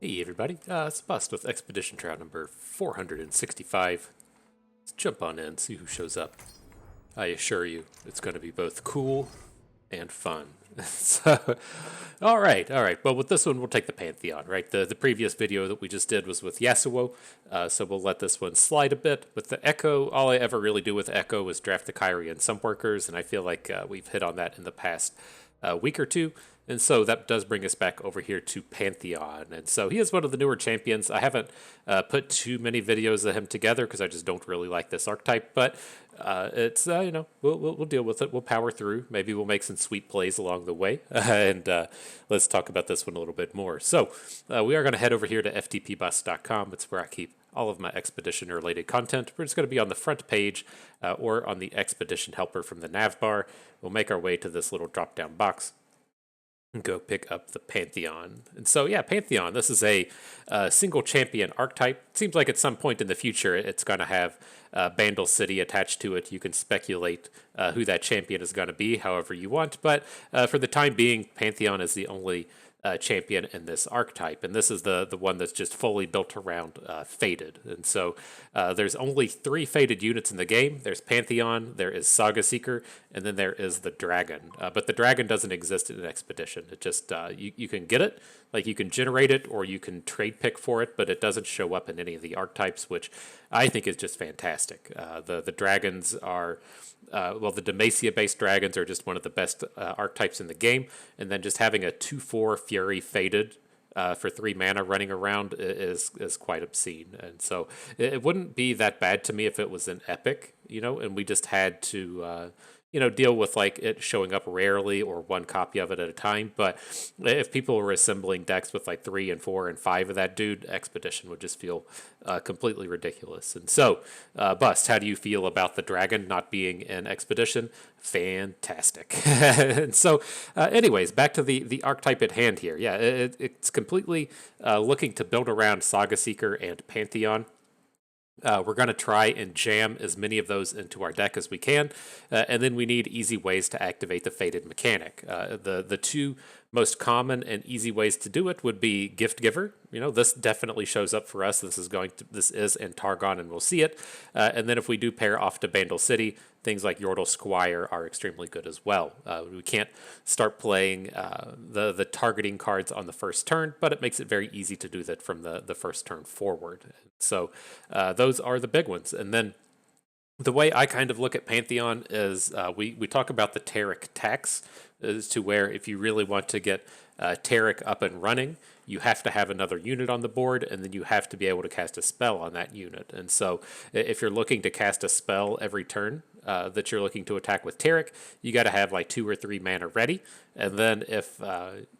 Hey everybody, it's Bust with Expedition Trial number 465. Let's jump on in, see who shows up. I assure you, it's going to be both cool and fun. So, all right. Well, with this one, we'll take the Pantheon, right? The previous video that we just did was with Yasuo, so we'll let this one slide a bit. With the Echo, all I ever really do with Echo is draft the Kyrie and some workers, and I feel like we've hit on that in the past week or two. And so that does bring us back over here to Pantheon. And so he is one of the newer champions. I haven't put too many videos of him together because I just don't really like this archetype. But it's, we'll deal with it. We'll power through. Maybe we'll make some sweet plays along the way. And let's talk about this one a little bit more. So we are going to head over here to ftpbus.com. It's where I keep all of my expedition related content. We're just going to be on the front page or on the expedition helper from the nav bar. We'll make our way to this little drop down box and go pick up the Pantheon. And so, yeah, Pantheon, this is a single champion archetype. Seems like at some point in the future it's going to have Bandle City attached to it. You can speculate who that champion is going to be however you want, but for the time being, Pantheon is the only champion in this archetype, and this is the one that's just fully built around Fated. And so there's only 3 Fated units in the game. There's Pantheon, there is Saga Seeker, and then there is the Dragon. But the Dragon doesn't exist in an expedition. It just you can get it, like you can generate it, or you can trade pick for it, but it doesn't show up in any of the archetypes, which I think is just fantastic. The dragons are the Demacia-based dragons are just one of the best archetypes in the game, and then just having a 2/4 Fury Fated for 3 mana running around is quite obscene. And so it wouldn't be that bad to me if it was an epic, and we just had to deal with like it showing up rarely or 1 copy of it at a time. But if people were assembling decks with like 3 and 4 and 5 of that dude, Expedition would just feel completely ridiculous. And so, Bust, how do you feel about the dragon not being in Expedition? Fantastic. And so, anyways, back to the archetype at hand here. Yeah, it's completely looking to build around Saga Seeker and Pantheon. We're going to try and jam as many of those into our deck as we can, and then we need easy ways to activate the Fated mechanic. The 2 most common and easy ways to do it would be Gift Giver. This definitely shows up for us. This is in Targon, and we'll see it. And then if we do pair off to Bandle City, things like Yordle Squire are extremely good as well. We can't start playing the targeting cards on the first turn, but it makes it very easy to do that from the first turn forward. So those are the big ones. And then the way I kind of look at Pantheon is we talk about the Taric tax, as to where if you really want to get Taric up and running, you have to have another unit on the board, and then you have to be able to cast a spell on that unit. And so if you're looking to cast a spell every turn that you're looking to attack with Taric, you got to have like 2 or 3 mana ready. And then if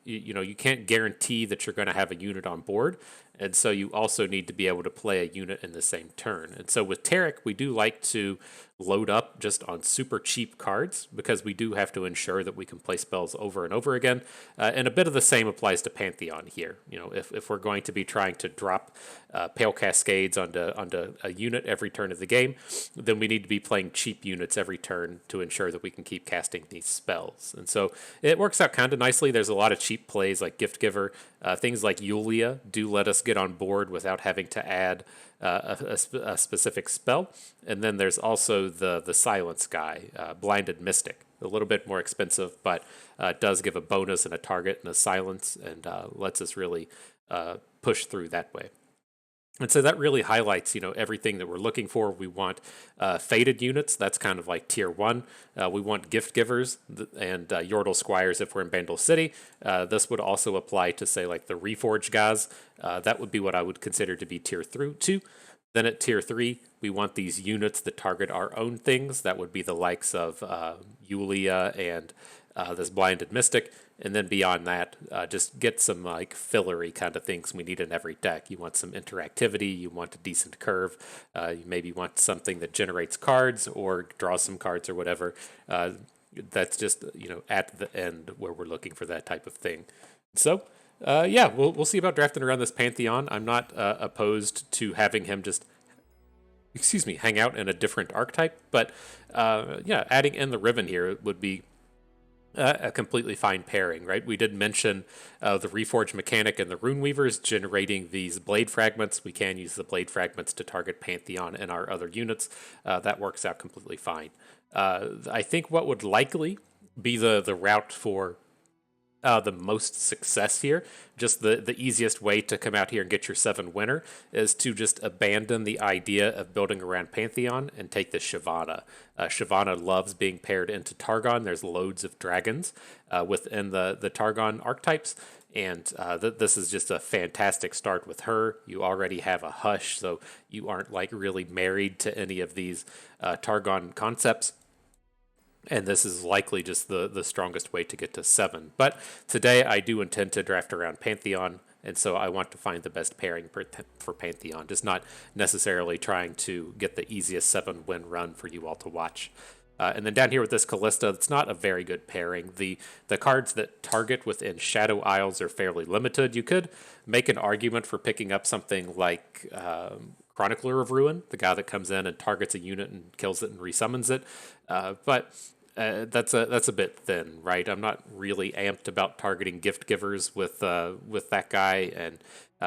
you can't guarantee that you're going to have a unit on board, and so you also need to be able to play a unit in the same turn. And so with Taric, we do like to load up just on super cheap cards because we do have to ensure that we can play spells over and over again. And a bit of the same applies to Pantheon here. If we're going to be trying to drop Pale Cascades onto a unit every turn of the game, then we need to be playing cheap units every turn to ensure that we can keep casting these spells. And so it works out kind of nicely. There's a lot of cheap plays like Gift Giver. Things like Yulia do let us get on board without having to add a specific spell. And then there's also the Silence guy, Blinded Mystic. A little bit more expensive, but does give a bonus and a target and a silence, and lets us really push through that way. And so that really highlights, everything that we're looking for. We want Fated units. That's kind of like tier 1. We want Gift Givers and Yordle Squires if we're in Bandle City. This would also apply to, say, like the Reforged guys. That would be what I would consider to be tier 2. Then at tier 3, we want these units that target our own things. That would be the likes of Yulia and this Blinded Mystic. And then beyond that, just get some like fillery kind of things we need in every deck. You want some interactivity, you want a decent curve, you maybe want something that generates cards or draws some cards or whatever. That's just, at the end where we're looking for that type of thing. So, we'll see about drafting around this Pantheon. I'm not opposed to having him just hang out in a different archetype, but adding in the Riven here would be a completely fine pairing, right? We did mention the Reforge mechanic and the Rune Weavers generating these blade fragments. We can use the blade fragments to target Pantheon and our other units. That works out completely fine. I think what would likely be the route for the most success here, just the easiest way to come out here and get your 7 winner, is to just abandon the idea of building around Pantheon and take the Shyvana. Shyvana loves being paired into Targon. There's loads of dragons within the Targon archetypes, and this is just a fantastic start with her. You already have a Hush, so you aren't like really married to any of these Targon concepts. And this is likely just the strongest way to get to 7. But today I do intend to draft around Pantheon, and so I want to find the best pairing for Pantheon, just not necessarily trying to get the easiest 7-win run for you all to watch. And then down here with this Callista, it's not a very good pairing. The cards that target within Shadow Isles are fairly limited. You could make an argument for picking up something like Chronicler of Ruin, the guy that comes in and targets a unit and kills it and resummons it. But that's a bit thin, right? I'm not really amped about targeting gift givers with that guy, and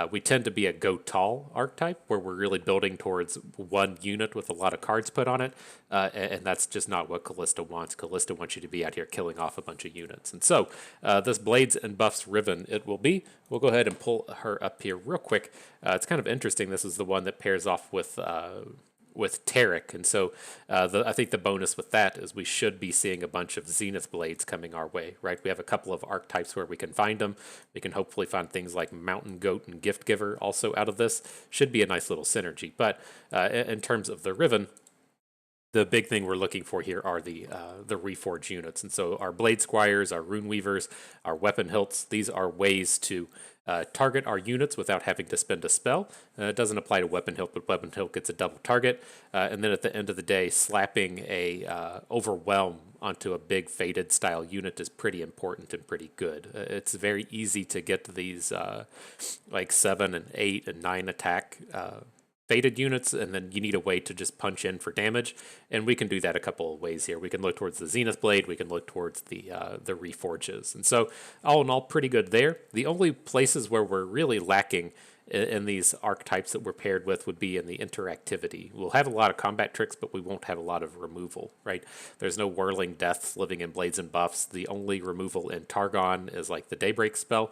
we tend to be a go tall archetype where we're really building towards one unit with a lot of cards put on it, and that's just not what Callista wants. Callista wants you to be out here killing off a bunch of units, and so this Blades and Buffs Riven it will be. We'll go ahead and pull her up here real quick. It's kind of interesting. This is the one that pairs off with Tarek, and so I think the bonus with that is we should be seeing a bunch of Zenith Blades coming our way, right? We have a couple of archetypes where we can find them. We can hopefully find things like Mountain Goat and Gift Giver also out of this. Should be a nice little synergy. But in terms of the Riven, the big thing we're looking for here are the Reforge units. And so our Blade Squires, our Rune Weavers, our Weapon Hilts, these are ways to target our units without having to spend a spell. It doesn't apply to Weapon Hilt, but Weapon Hilt gets a double target. And then at the end of the day, slapping a Overwhelm onto a big Fated style unit is pretty important and pretty good. It's very easy to get these like 7 and 8 and 9 attack Fated units, and then you need a way to just punch in for damage, and we can do that a couple of ways here. We can look towards the Zenith Blade, we can look towards the Reforges, and so all in all, pretty good there. The only places where we're really lacking in these archetypes that we're paired with would be in the interactivity. We'll have a lot of combat tricks, but we won't have a lot of removal, right? There's no Whirling Deaths living in Blades and Buffs. The only removal in Targon is like the Daybreak spell,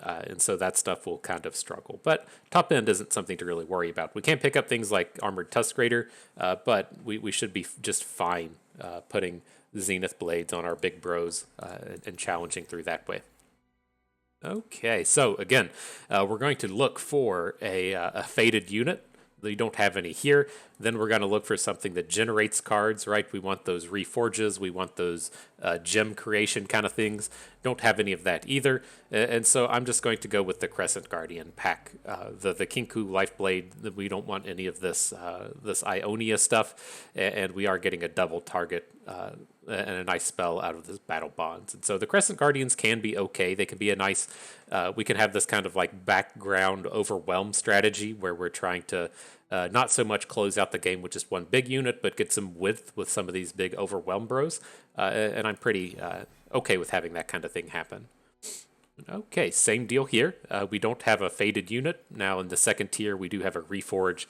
and so that stuff will kind of struggle. But top end isn't something to really worry about. We can't pick up things like Armored Tusk Raider, but we should be just fine putting Zenith Blades on our big bros and challenging through that way. Okay, so again, we're going to look for a Fated unit. We don't have any here. Then we're going to look for something that generates cards, right? We want those Reforges. We want those gem creation kind of things. Don't have any of that either. And so I'm just going to go with the Crescent Guardian pack. The Kinku Lifeblade, we don't want any of this this Ionia stuff. And we are getting a double target and a nice spell out of this Battle Bonds. And so the Crescent Guardians can be okay. They can be a nice, we can have this kind of like background overwhelm strategy where we're trying to not so much close out the game with just one big unit, but get some width with some of these big overwhelm bros. And I'm pretty okay with having that kind of thing happen. Okay, same deal here. We don't have a Fated unit. Now in the second tier, we do have a Reforge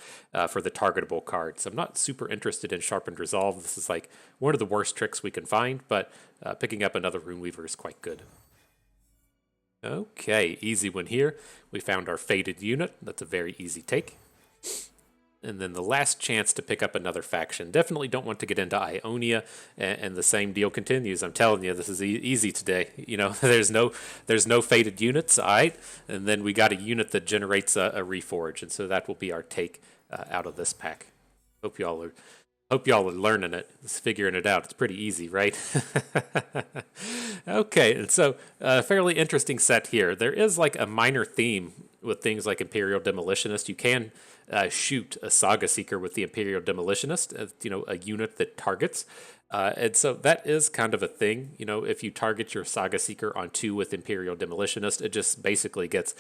for the targetable cards. I'm not super interested in Sharpened Resolve. This is like one of the worst tricks we can find, but picking up another Rune Weaver is quite good. Okay, easy one here. We found our Fated unit. That's a very easy take. And then the last chance to pick up another faction. Definitely don't want to get into Ionia, and the same deal continues. I'm telling you, this is easy today. You know, there's no Fated units, all right? And then we got a unit that generates a Reforge, and so that will be our take out of this pack. Hope y'all are learning it, figuring it out. It's pretty easy, right? Okay, and so fairly interesting set here. There is like a minor theme with things like Imperial Demolitionist. You can shoot a Saga Seeker with the Imperial Demolitionist, a unit that targets. And so that is kind of a thing. You know, if you target your Saga Seeker on 2 with Imperial Demolitionist, it just basically gets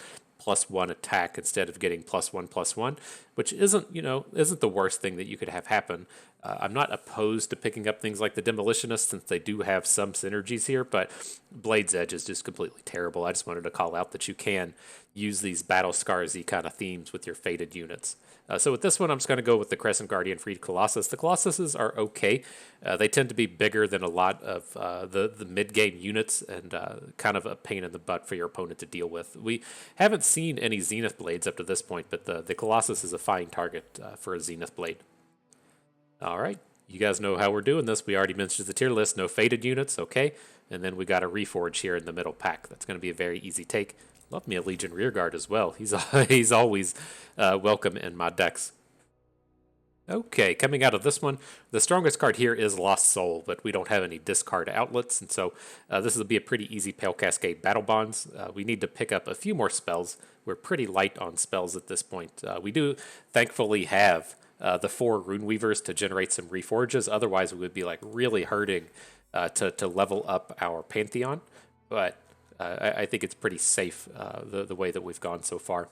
+1 attack instead of getting +1/+1, which isn't the worst thing that you could have happen. I'm not opposed to picking up things like the Demolitionist since they do have some synergies here, but Blade's Edge is just completely terrible. I just wanted to call out that you can use these Battle Scars-y kind of themes with your Fated units. So with this one, I'm just going to go with the Crescent Guardian Freed Colossus. The Colossuses are okay. They tend to be bigger than a lot of the mid-game units and kind of a pain in the butt for your opponent to deal with. We haven't seen any Zenith Blades up to this point, but the Colossus is a fine target for a Zenith Blade. All right, you guys know how we're doing this. We already mentioned the tier list, no Fated units, okay. And then we got a Reforge here in the middle pack. That's going to be a very easy take. Love me a Legion Rearguard as well. He's always welcome in my decks. Okay, coming out of this one, the strongest card here is Lost Soul, but we don't have any discard outlets, and so this will be a pretty easy Pale Cascade Battle Bonds. We need to pick up a few more spells. We're pretty light on spells at this point. We do thankfully have the 4 Rune Weavers to generate some Reforges. Otherwise, we would be like really hurting to level up our Pantheon, but I think it's pretty safe the way that we've gone so far.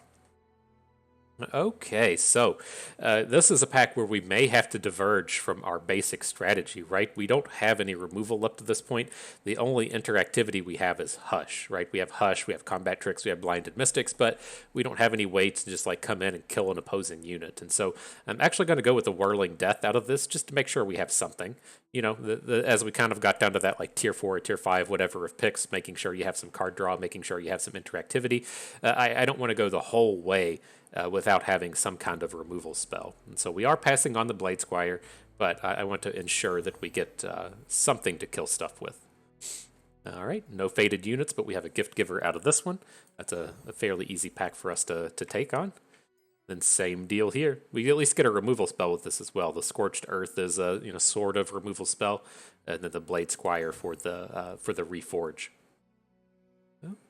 Okay, so this is a pack where we may have to diverge from our basic strategy, right? We don't have any removal up to this point. The only interactivity we have is Hush, right? We have Hush, we have Combat Tricks, we have Blinded Mystics, but we don't have any way to just like come in and kill an opposing unit. And so I'm actually going to go with the Whirling Death out of this just to make sure we have something. You know, as we kind of got down to that like tier 4 or tier 5, whatever of picks, making sure you have some card draw, making sure you have some interactivity. I don't want to go the whole way without having some kind of removal spell. And so we are passing on the Blade Squire, but I want to ensure that we get something to kill stuff with. All right, no Fated units, but we have a Gift Giver out of this one. That's a fairly easy pack for us to take on. Then same deal here. We at least get a removal spell with this as well. The Scorched Earth is a sort of removal spell, and then the Blade Squire for the Reforge.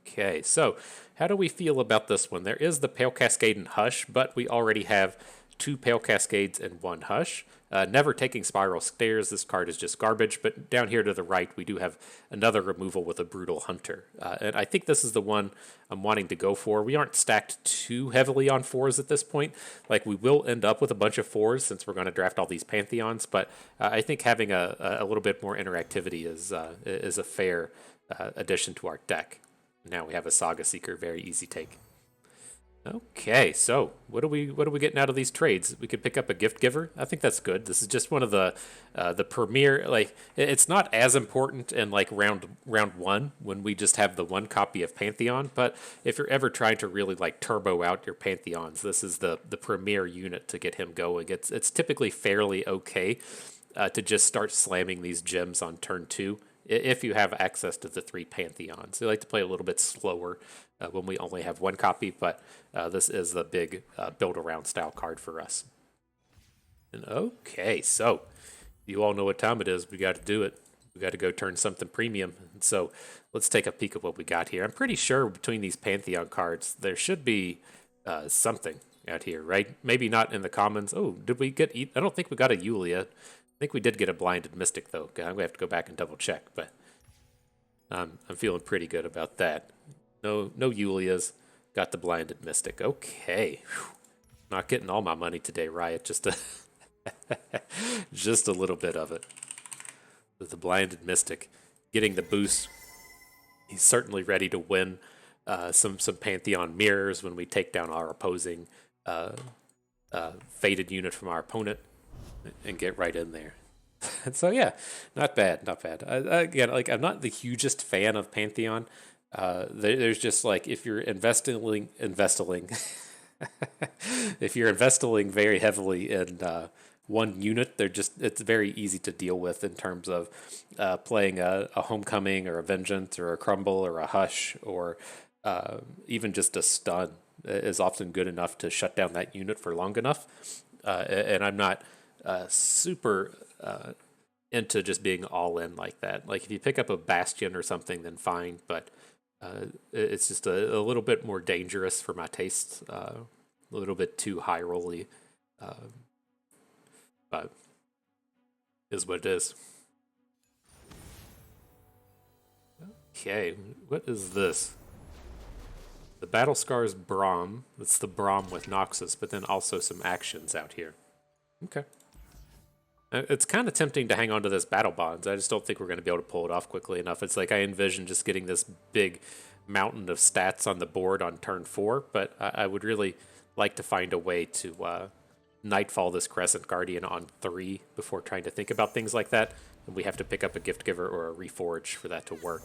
Okay, so how do we feel about this one? There is the Pale Cascade and Hush, but we already have 2 Pale Cascades and 1 Hush. Never taking Spiral Stairs, this card is just garbage, but down here to the right we do have another removal with a Brutal Hunter. And I think this is the one I'm wanting to go for. We aren't stacked too heavily on 4s at this point. Like, we will end up with a bunch of 4s since we're going to draft all these Pantheons, but I think having a little bit more interactivity is a fair addition to our deck. Now we have a Saga Seeker, very easy take. Okay, so what are we getting out of these trades? We could pick up a Gift Giver. I think that's good. This is just one of the premier. Like, it's not as important in like round 1 when we just have the 1 copy of Pantheon. But if you're ever trying to really like turbo out your Pantheons, this is the premier unit to get him going. It's typically fairly okay to just start slamming these gems on turn 2. If you have access to the 3 Pantheons. They like to play a little bit slower when we only have 1 copy, but this is the big build-around style card for us. And okay, so you all know what time it is. We got to do it. We got to go turn something premium. And so let's take a peek at what we got here. I'm pretty sure between these Pantheon cards, there should be something out here, right? Maybe not in the commons. Oh, did we get... I don't think we got a Yulia. I think we did get a Blinded Mystic, though. I'm going to have to go back and double check, but I'm feeling pretty good about that. No Yulias. Got the Blinded Mystic. Okay. Whew. Not getting all my money today, Riot. Just a little bit of it. The Blinded Mystic. Getting the boost. He's certainly ready to win some Pantheon mirrors when we take down our opposing Fated unit from our opponent. And get right in there. So yeah, not bad. Again, like, I'm not the hugest fan of Pantheon. There's just like, if you're investing if you're investing very heavily in 1 unit, it's very easy to deal with in terms of playing a Homecoming or a Vengeance or a Crumble or a Hush or even just a Stun is often good enough to shut down that unit for long enough. And I'm not super into just being all in like that. Like, if you pick up a Bastion or something, then fine, but it's just a little bit more dangerous for my tastes, a little bit too high rolly, but is what it is. Okay, what is this? The Battle Scars Braum. That's the Braum with Noxus, but then also some actions out here. Okay. It's kind of tempting to hang on to this battle bonds. I just don't think we're going to be able to pull it off quickly enough. It's like I envision just getting this big mountain of stats on the board on turn 4, but I would really like to find a way to Nightfall this Crescent Guardian on 3 before trying to think about things like that. And we have to pick up a Gift Giver or a Reforge for that to work.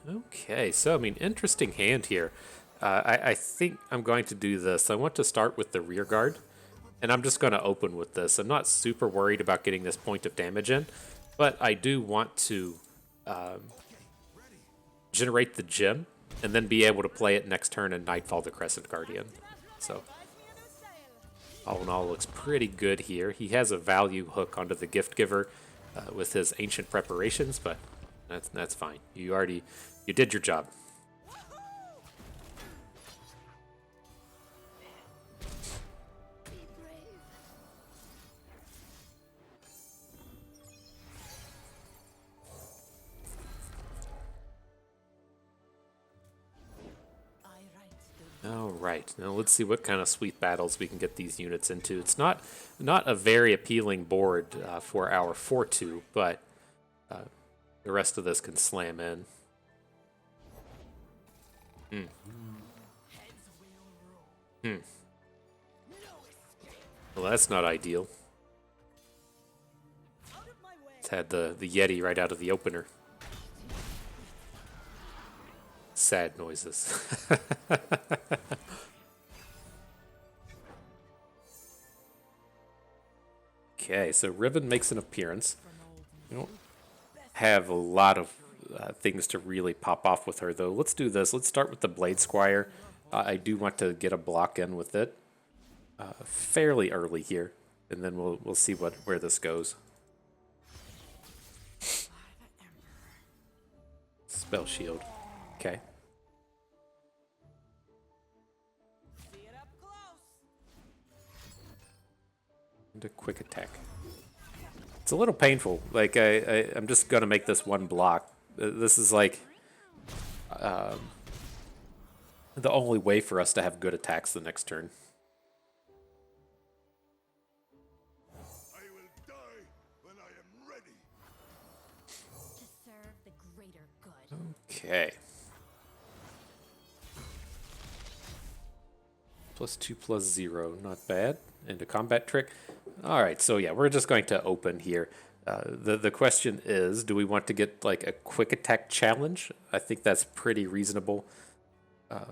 Okay, so I mean, interesting hand here. I think I'm going to do this. I want to start with the rear guard, and I'm just going to open with this. I'm not super worried about getting this point of damage in, but I do want to generate the gem and then be able to play it next turn and Nightfall the Crescent Guardian. So all in all, looks pretty good here. He has a value hook onto the Gift Giver with his Ancient Preparations, but that's fine. You did your job. All right, now let's see what kind of sweet battles we can get these units into. It's not a very appealing board for our 4-2, but the rest of this can slam in. Well, that's not ideal. It's had the Yeti right out of the opener. Sad noises. Okay, so Riven makes an appearance. We don't have a lot of things to really pop off with her, though. Let's do this. Let's start with the Blade Squire. I do want to get a block in with it fairly early here, and then we'll see where this goes. Spell Shield. Okay. And a quick attack. It's a little painful. Like, I'm just going to make this one block. This is like the only way for us to have good attacks the next turn. I will die when I am ready. To serve the greater good. Okay. +2/+0, not bad. And a combat trick. All right, so yeah, we're just going to open here. The question is, do we want to get like a quick attack challenge? I think that's pretty reasonable.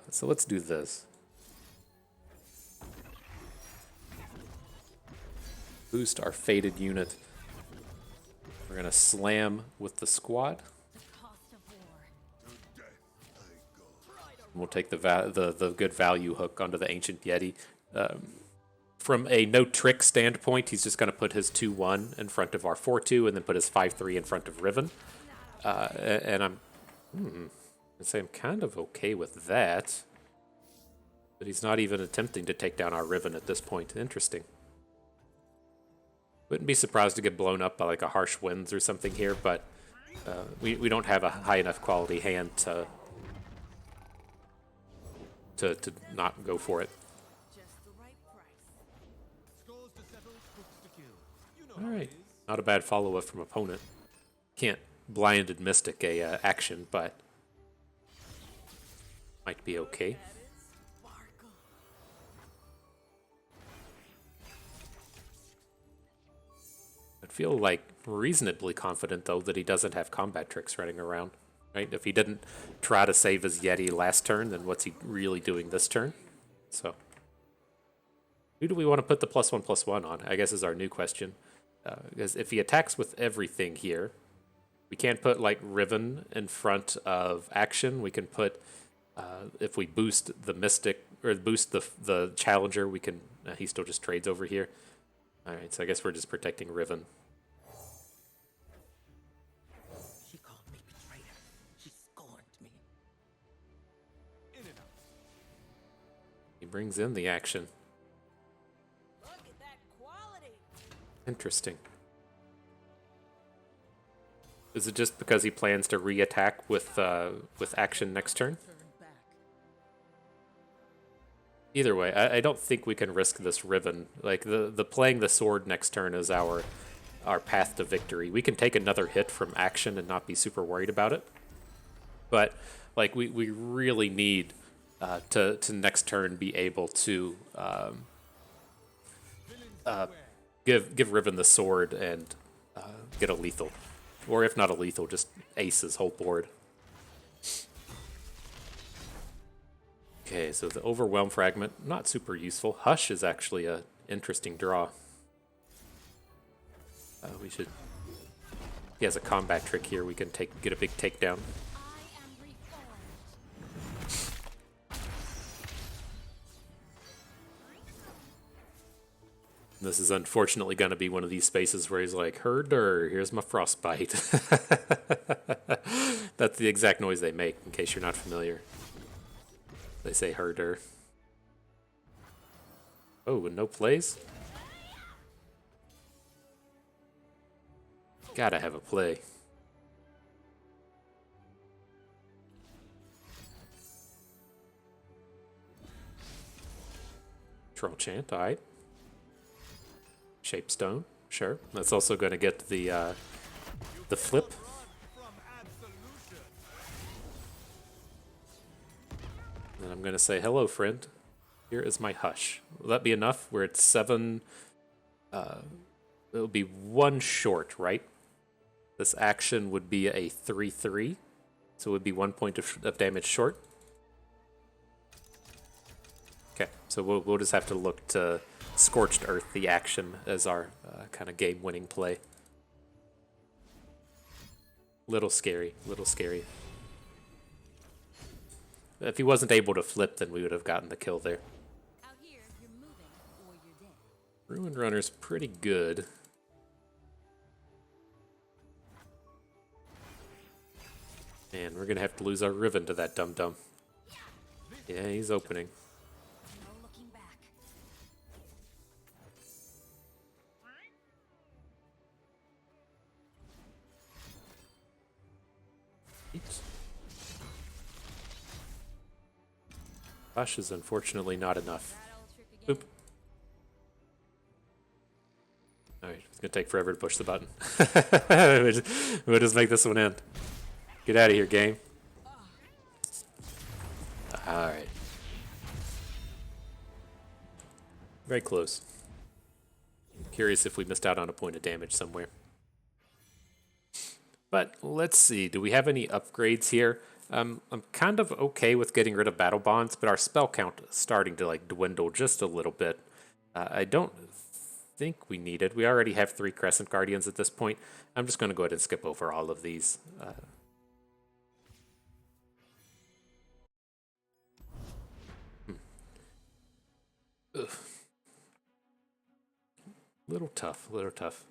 So let's do this. Boost our Fated unit. We're gonna slam with the squad. We'll take the good value hook onto the Ancient Yeti. From a no trick standpoint, he's just going to put his 2-1 in front of our 4-2 and then put his 5-3 in front of Riven. And I'm kind of okay with that. But he's not even attempting to take down our Riven at this point. Interesting. Wouldn't be surprised to get blown up by like a Harsh Winds or something here, but we don't have a high enough quality hand to not go for it. Alright, not a bad follow-up from opponent. Can't Blinded Mystic a action, but might be okay. I'd feel like reasonably confident, though, that he doesn't have combat tricks running around. Right? If he didn't try to save his Yeti last turn, then what's he really doing this turn? So, who do we want to put the +1/+1 on? I guess is our new question. Because if he attacks with everything here, we can't put like Riven in front of action. We can put, if we boost the Mystic, or boost the Challenger, we can, he still just trades over here. Alright, so I guess we're just protecting Riven. She called me betrayer. She scorned me. He brings in the action. Look at that quality. Interesting. Is it just because he plans to re-attack with action next turn? Either way, I don't think we can risk this Riven. Like, the playing the sword next turn is our path to victory. We can take another hit from action and not be super worried about it. But, like, we really need to next turn be able to give Riven the sword and get a lethal. Or if not a lethal, just ace his whole board. Okay, so the Overwhelm Fragment, not super useful. Hush is actually a interesting draw. We should... He has a combat trick here. We can get a big takedown. I am reformed. This is unfortunately going to be one of these spaces where he's like, herder, here's my frostbite. That's the exact noise they make, in case you're not familiar. They say herder. Oh, and no plays? Gotta have a play. Troll Chant, alright. Shapestone, sure. That's also going to get the flip. And I'm going to say, hello, friend. Here is my Hush. Will that be enough? We're at 7. It'll be 1 short, right? This action would be a 3/3. So it would be 1 point of damage short. Okay, so we'll just have to look to Scorched Earth the action as our kind of game-winning play. Little scary, little scary. If he wasn't able to flip, then we would have gotten the kill there. Out here, you're moving or you're dead. Ruin Runner's pretty good. And we're gonna have to lose our Riven to that dum-dum. Yeah, he's opening. No looking back. Oops. Hush is unfortunately not enough. That old trick again. Oop. Alright, it's gonna take forever to push the button. We'll just make this one end. Get out of here, game. Alright. Very close. Curious if we missed out on a point of damage somewhere. But let's see, do we have any upgrades here? I'm kind of okay with getting rid of battle bonds, but our spell count is starting to like dwindle just a little bit. I don't think we need it. We already have 3 Crescent Guardians at this point. I'm just going to go ahead and skip over all of these. Little tough, little tough.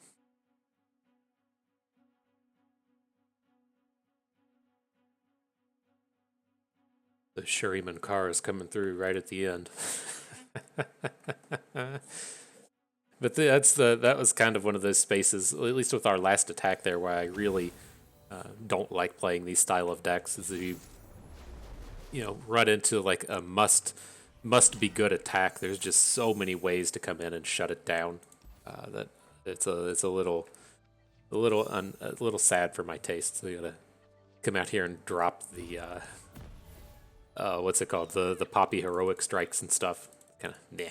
The Shuriman car is coming through right at the end. But that was kind of one of those spaces, at least with our last attack there, where I really don't like playing these style of decks. Is you run into like a must be good attack. There's just so many ways to come in and shut it down that it's a little sad for my taste. So you gotta come out here and drop the what's it called, the Poppy heroic strikes and stuff. Kind of meh.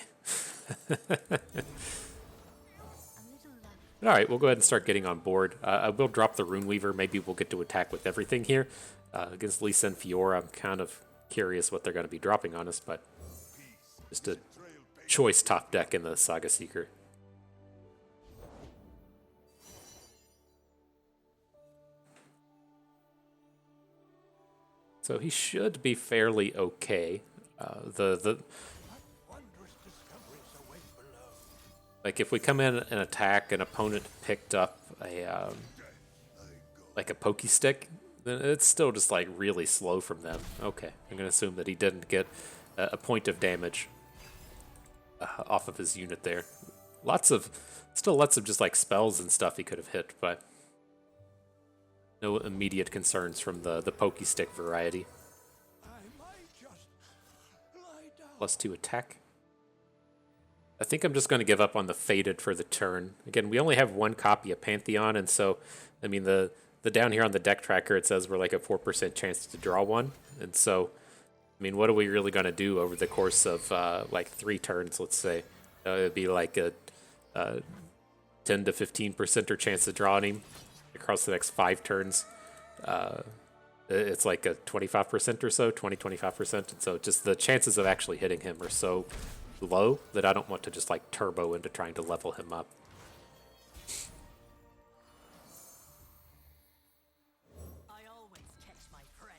All right, we'll go ahead and start getting on board. I will drop the Rune Weaver. Maybe we'll get to attack with everything here. Against Lisa and Fiora, I'm kind of curious what they're going to be dropping on us, but just a choice top deck in the Saga Seeker. So he should be fairly okay. Like if we come in and attack, an opponent picked up a like a pokey stick, then it's still just like really slow from them. Okay, I'm gonna assume that he didn't get a point of damage off of his unit there. Still lots of just like spells and stuff he could have hit, but no immediate concerns from the pokey stick variety. I might just lie down +2 attack. I think I'm just going to give up on the Faded for the turn. Again, we only have one copy of Pantheon, and so, I mean, the down here on the deck tracker, it says we're like a 4% chance to draw one. And so, I mean, what are we really going to do over the course of, like, 3 turns, let's say? It'd be like a 10 to 15% chance of drawing him across the next 5 turns. It's like a 25% or so, 20-25%. And so just the chances of actually hitting him are so low that I don't want to just like turbo into trying to level him up. I always catch my prey.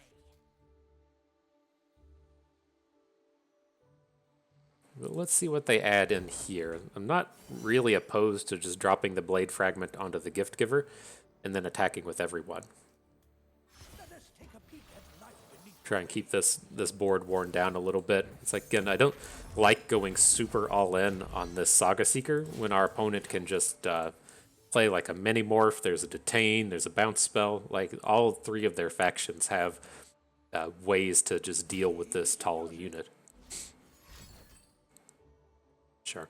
But let's see what they add in here. I'm not really opposed to just dropping the blade fragment onto the gift giver and then attacking with everyone. Try and keep this board worn down a little bit. It's like, again, I don't like going super all in on this Saga Seeker when our opponent can just play like a mini morph. There's a detain, there's a bounce spell. Like all 3 of their factions have ways to just deal with this tall unit. Sure.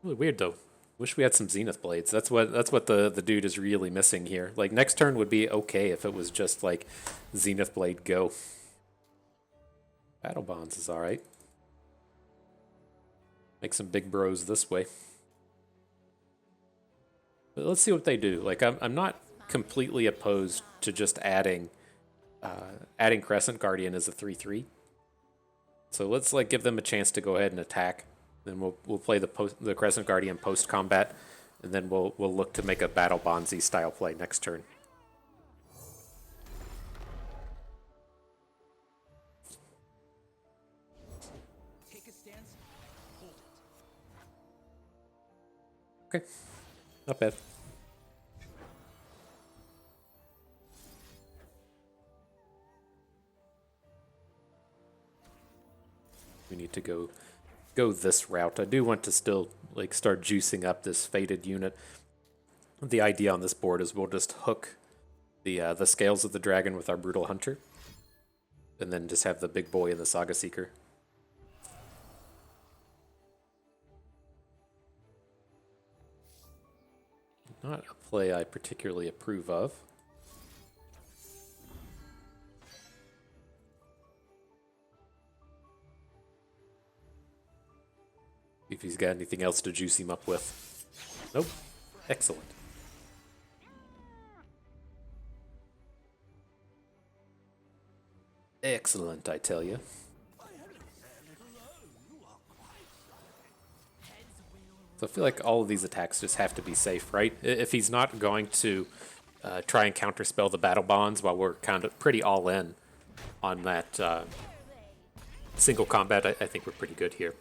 Really weird though. Wish we had some Zenith Blades. That's what the dude is really missing here. Like next turn would be okay if it was just like Zenith Blade go. Battle Bonds is alright. Make some big bros this way. But let's see what they do. Like I'm not completely opposed to just adding Crescent Guardian as a 3/3. So let's like give them a chance to go ahead and attack. Then we'll play the Crescent Guardian post combat, and then we'll look to make a Battle Bonzi style play next turn. Take a stance, hold it. Okay, not bad. We need to go this route. I do want to still like start juicing up this Faded unit. The idea on this board is we'll just hook the Scales of the Dragon with our Brutal Hunter, and then just have the big boy and the Saga Seeker. Not a play I particularly approve of. If he's got anything else to juice him up with. Nope. Excellent. Excellent, I tell you. So I feel like all of these attacks just have to be safe, right? If he's not going to try and counterspell the Battle Bonds while we're kind of pretty all in on that single combat, I think we're pretty good here.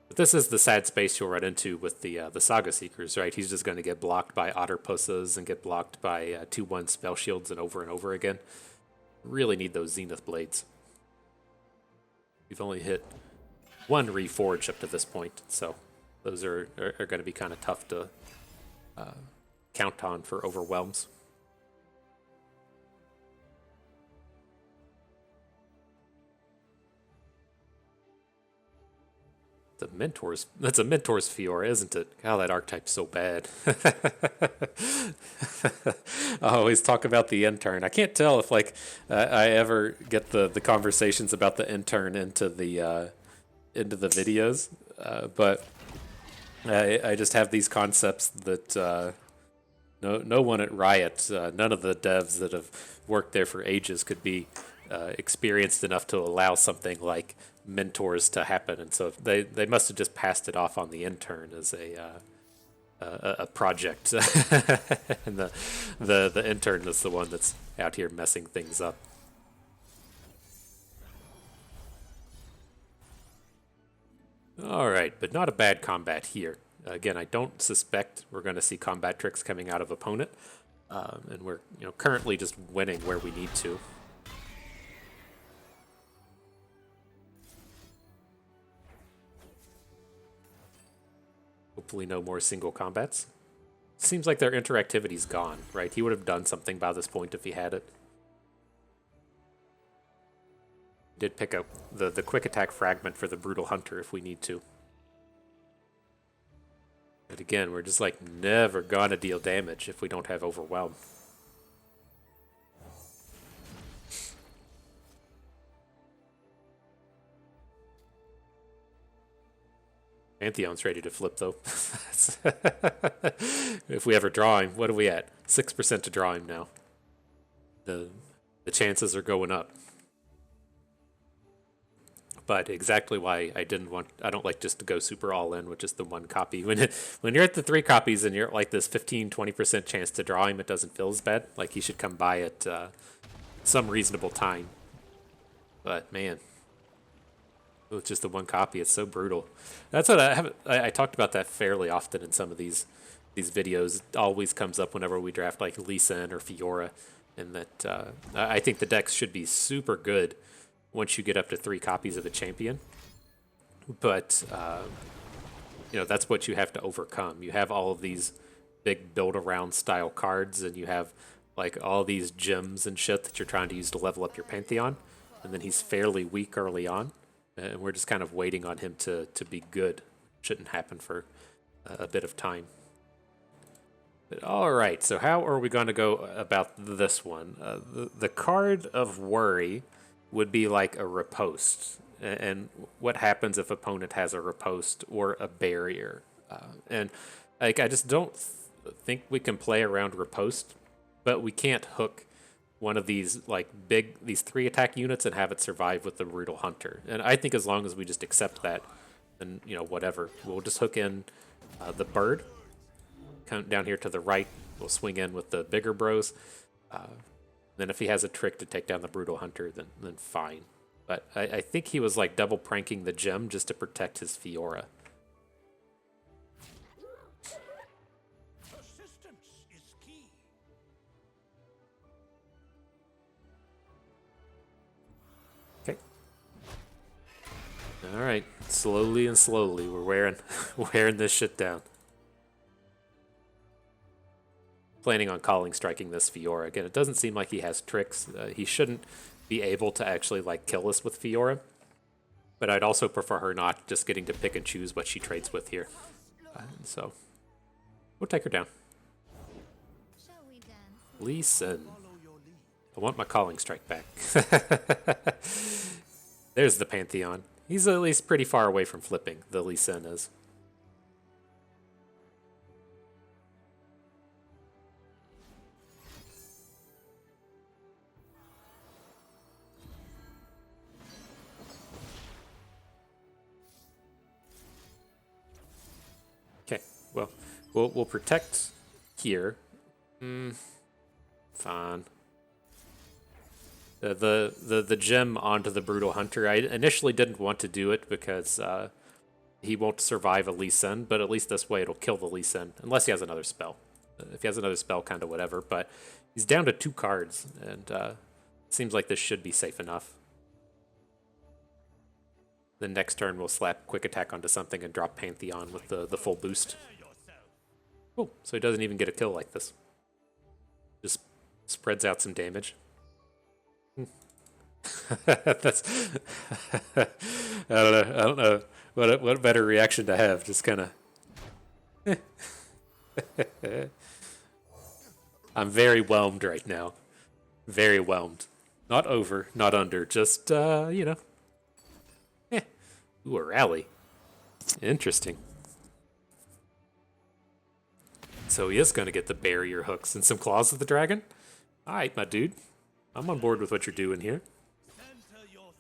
But this is the sad space you'll run into with the Saga Seekers, right? He's just going to get blocked by Otterpussas and get blocked by 2/1 spell shields and over again. Really need those Zenith Blades. We've only hit 1 Reforge up to this point, so those are going to be kind of tough to count on for overwhelms. That's a Mentor's Fiora, isn't it? God, that archetype's so bad. I always talk about the intern. I can't tell if like I ever get the conversations about the intern into the videos, but I just have these concepts that no one at Riot, none of the devs that have worked there for ages could be experienced enough to allow something like mentors to happen, and so they must have just passed it off on the intern as a project, and the intern is the one that's out here messing things up. All right, but not a bad combat here. Again, I don't suspect we're going to see combat tricks coming out of opponent, and we're currently just winning where we need to. Hopefully no more single combats. Seems like their interactivity's gone, right? He would have done something by this point if he had it. Did pick up the quick attack fragment for the Brutal Hunter if we need to. But again, we're just like never gonna deal damage if we don't have Overwhelm. Pantheon's ready to flip though. If we ever draw him, what are we at? 6% to draw him now. The chances are going up. But exactly why I don't like just to go super all in with just the one copy. When you're at the 3 copies and you're at like this 15-20% chance to draw him, it doesn't feel as bad. Like he should come by at some reasonable time. But man, with just the one copy, it's so brutal. That's what I talked about that fairly often in some of these videos. It always comes up whenever we draft like Lee Sin or Fiora, and that I think the decks should be super good once you get up to 3 copies of a champion. But you know, that's what you have to overcome. You have all of these big build around style cards, and you have like all these gems and shit that you're trying to use to level up your Pantheon, and then he's fairly weak early on, and we're just kind of waiting on him to be good. Shouldn't happen for a bit of time. But all right, so how are we going to go about this one? The card of worry would be like a riposte, and what happens if opponent has a riposte or a barrier? And like I just don't think we can play around riposte, but we can't hook one of these like these 3 attack units and have it survive with the Brutal Hunter. And I think as long as we just accept that, then you know whatever, we'll just hook in the bird. Come down here to the right, we'll swing in with the bigger bros. Then if he has a trick to take down the Brutal Hunter, then fine. But I think he was like double pranking the gem just to protect his Fiora. Persistence is key. Okay. All right, slowly and slowly, we're wearing this shit down. Planning on calling striking this Fiora. Again, it doesn't seem like he has tricks. He shouldn't be able to actually like kill us with Fiora. But I'd also prefer her not just getting to pick and choose what she trades with here. So we'll take her down. Shall we dance? Lee Sin. I want my calling strike back. There's the Pantheon. He's at least pretty far away from flipping, the Lee Sin is. Okay, well, we'll protect here. Fine. The gem onto the Brutal Hunter. I initially didn't want to do it because he won't survive a Lee Sin, but at least this way it'll kill the Lee Sin, unless he has another spell. If he has another spell, kind of whatever, but he's down to 2 cards, and seems like this should be safe enough. The next turn we'll slap Quick Attack onto something and drop Pantheon with the full boost. Cool, so he doesn't even get a kill like this. Just spreads out some damage. That's I don't know what better reaction to have. Just kind of I'm very whelmed right now. Very whelmed. Not over, not under, just you know. Ooh, a rally. Interesting. So he is going to get the barrier hooks and some claws of the dragon? Alright, my dude. I'm on board with what you're doing here. Enter your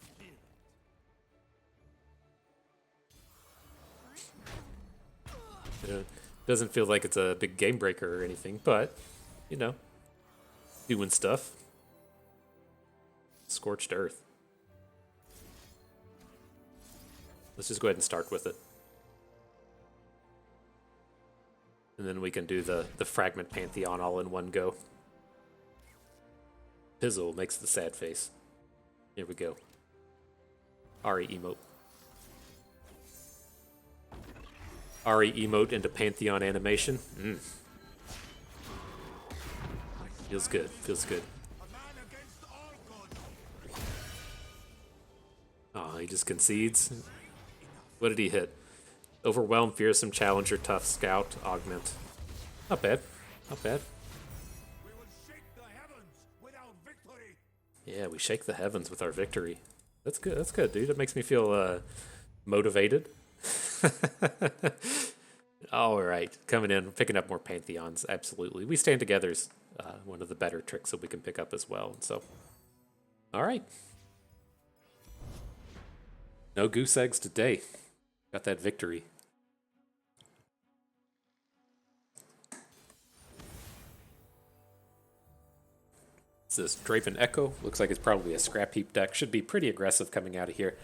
spirit. Doesn't feel like it's a big game breaker or anything, but, you know, doing stuff. Scorched Earth. Let's just go ahead and start with it. And then we can do the Fragment Pantheon all in one go. Pizzle makes the sad face. Here we go. Ari emote. Ari emote into Pantheon animation. Feels good. Feels good. A man against all gods. Oh, he just concedes. What did he hit? Overwhelm, fearsome, challenger, tough, scout, augment. Not bad. Not bad. We will shake the heavens with our victory. Yeah, we shake the heavens with our victory. That's good. That's good, dude. It makes me feel motivated. All right, coming in, picking up more Pantheons. Absolutely. We stand together is one of the better tricks that we can pick up as well. So, all right. No goose eggs today. Got that victory. This Draven Echo looks like it's probably a scrap heap deck. Should be pretty aggressive coming out of here.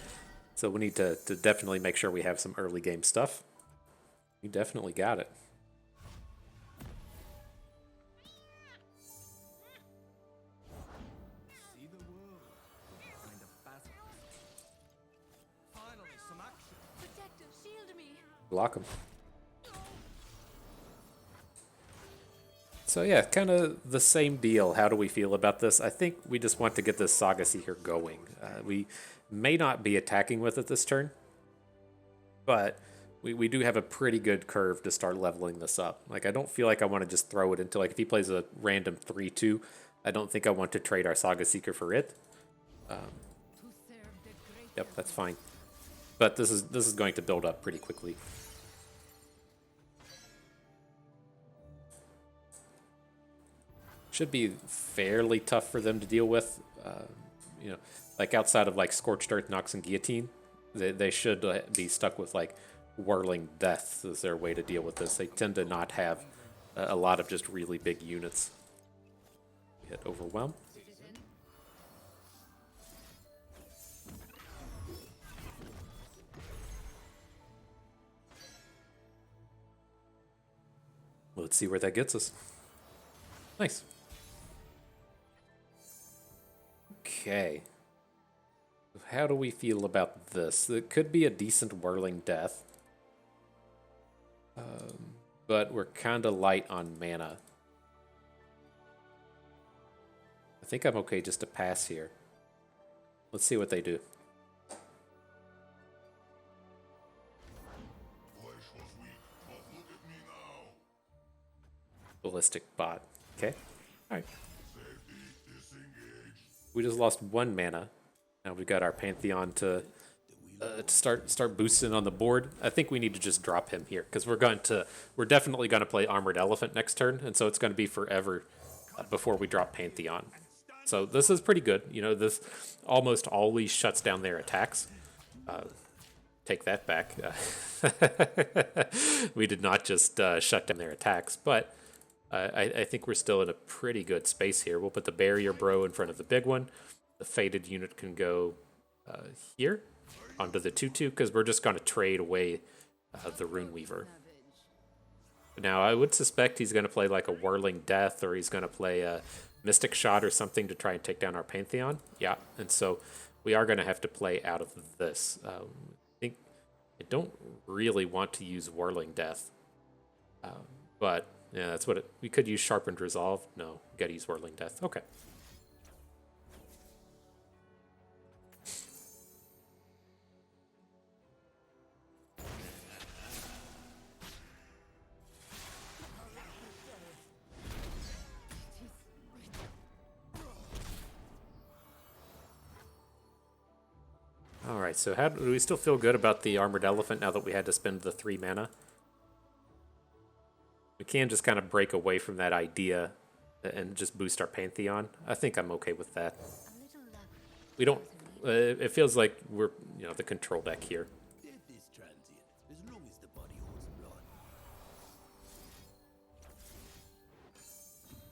So we need to definitely make sure we have some early game stuff. You definitely got it. See the world. Kind of battle. Finally, some action. Protector, shield me. Block him. So yeah, kind of the same deal. How do we feel about this? I think we just want to get this Saga Seeker going. We may not be attacking with it this turn, but we do have a pretty good curve to start leveling this up. Like, I don't feel like I want to just throw it into, like, if he plays a random 3-2, I don't think I want to trade our Saga Seeker for it. Yep, that's fine. But this is going to build up pretty quickly. Should be fairly tough for them to deal with. You know, like outside of like Scorched Earth, Nox, and Guillotine, they should be stuck with like Whirling Death as their way to deal with this. They tend to not have a lot of just really big units. Hit Overwhelm. Let's see where that gets us. Nice. Okay. How do we feel about this? It could be a decent Whirling Death. But we're kind of light on mana. I think I'm okay just to pass here. Let's see what they do. Flesh was weak, but look at me now. Ballistic bot. Okay. Alright. Safety, disengage. We just lost 1 mana. Now we've got our Pantheon to start boosting on the board. I think we need to just drop him here because we're definitely going to play Armored Elephant next turn, and so it's going to be forever before we drop Pantheon. So this is pretty good. You know, this almost always shuts down their attacks. Take that back. We did not just shut down their attacks, but I think we're still in a pretty good space here. We'll put the Barrier Bro in front of the big one. The Fated unit can go here onto the 2-2 because we're just going to trade away the Rune Weaver. Now, I would suspect he's going to play like a Whirling Death, or he's going to play a Mystic Shot or something to try and take down our Pantheon. Yeah, and so we are going to have to play out of this. I don't really want to use Whirling Death, but yeah, that's what we could use. Sharpened Resolve. No, got to use Whirling Death. Okay. Alright, so how do we still feel good about the Armored Elephant now that we had to spend the 3 mana? We can just kind of break away from that idea and just boost our Pantheon. I think I'm okay with that. We don't... it feels like we're, you know, the control deck here. Death is transient, as long as the body holds blood.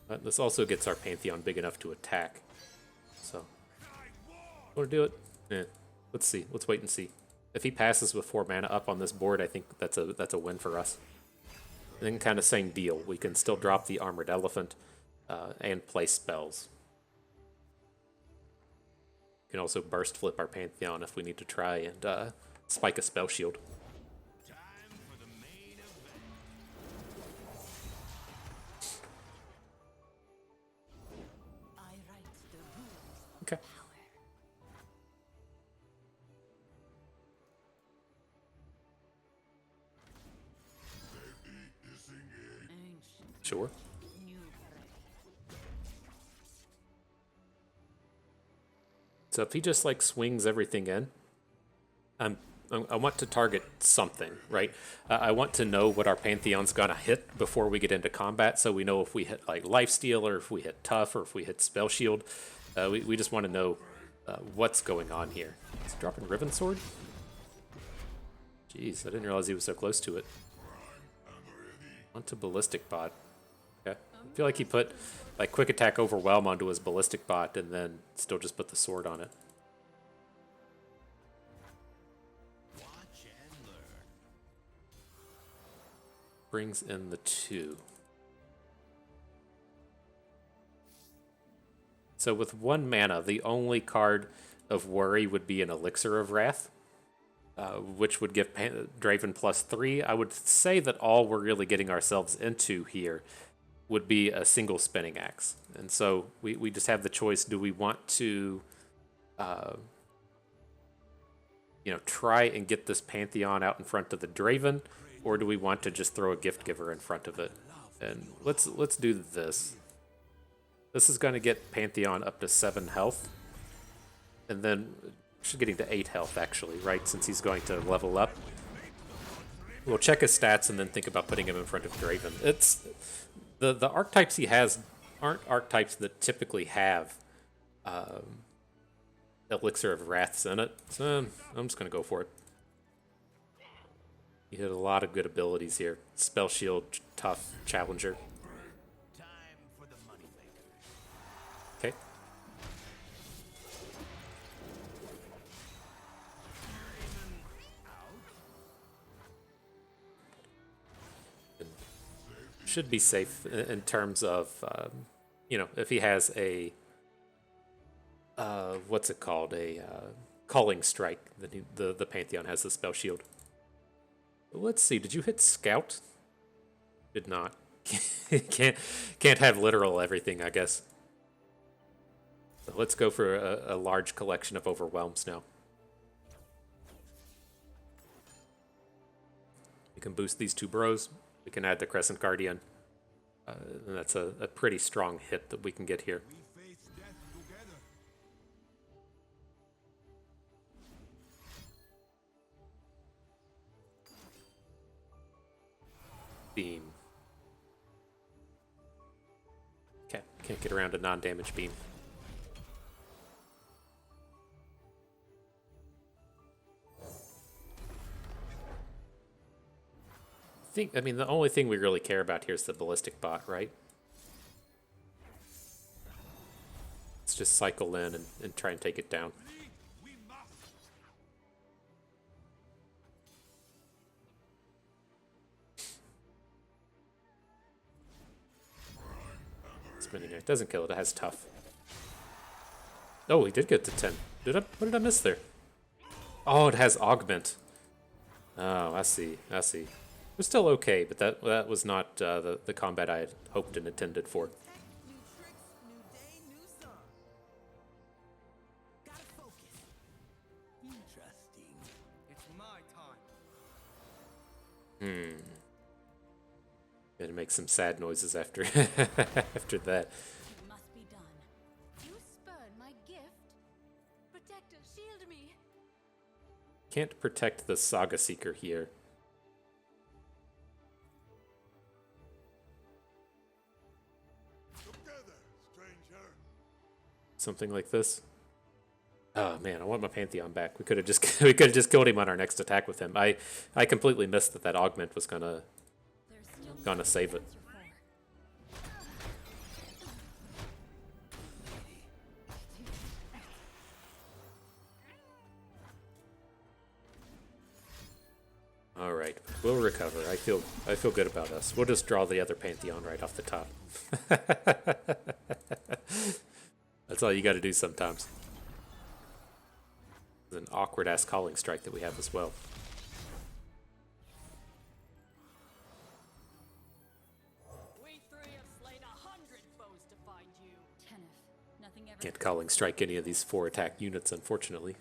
But this also gets our Pantheon big enough to attack. So, want to do it? Yeah. Let's see. Let's wait and see. If he passes with 4 mana up on this board, I think that's a win for us. And then kind of same deal. We can still drop the Armored Elephant and play spells. We can also burst flip our Pantheon if we need to try and spike a spell shield. Time for the main Okay. Sure. So if he just like swings everything in, I want to target something, right? I want to know what our Pantheon's gonna hit before we get into combat, so we know if we hit like Lifesteal, or if we hit Tough, or if we hit Spell Shield. We just want to know what's going on here. Is he dropping Riven Sword? Jeez, I didn't realize he was so close to it. Onto Ballistic Bot. Okay. I feel like he put like Quick Attack Overwhelm onto his Ballistic Bot and then still just put the sword on it. Brings in the 2. So with 1 mana, the only card of worry would be an Elixir of Wrath, which would give Draven +3. I would say that all we're really getting ourselves into here would be a single Spinning Axe. And so we just have the choice, do we want to try and get this Pantheon out in front of the Draven, or do we want to just throw a Gift Giver in front of it? And let's do this. This is going to get Pantheon up to 7 health. And then should getting to 8 health actually, right? Since he's going to level up. We'll check his stats and then think about putting him in front of Draven. It's the archetypes he has aren't archetypes that typically have Elixir of Wraths in it. So I'm just going to go for it. He had a lot of good abilities here. Spell Shield, Tough, Challenger. Okay. Should be safe in terms of, if he has a, what's it called? A Calling Strike. Then the Pantheon has the Spell Shield. Let's see, did you hit Scout? Did not. Can't have literal everything, I guess. So let's go for a large collection of Overwhelms now. We can boost these 2 bros. We can add the Crescent Guardian. And that's a pretty strong hit that we can get here. Beam. Okay, can't get around a non-damage beam. The only thing we really care about here is the Ballistic Bot, right? Let's just cycle in and try and take it down. Spinning it doesn't kill it. It has Tough. Oh, he did get to 10. What did I miss there? Oh, it has Augment. Oh, I see. It was still okay, but that was not the combat I had hoped and intended for. New tricks, new day, new sun. Gotta focus. Interesting. It's my time. Gonna make some sad noises after after that. It must be done. You spurn my gift. Protector, shield me. Can't protect the Saga Seeker here. Together, stranger. Something like this. Oh man, I want my Pantheon back. We could have just killed him on our next attack with him. I completely missed that augment was gonna save it. All right, we'll recover. I feel good about us. We'll just draw the other Pantheon right off the top. That's all you got to do sometimes. There's an awkward ass calling strike that we have as well. We 3 have slain 100 foes to find you. Kenneth, nothing Can't calling strike any of these 4 attack units, unfortunately.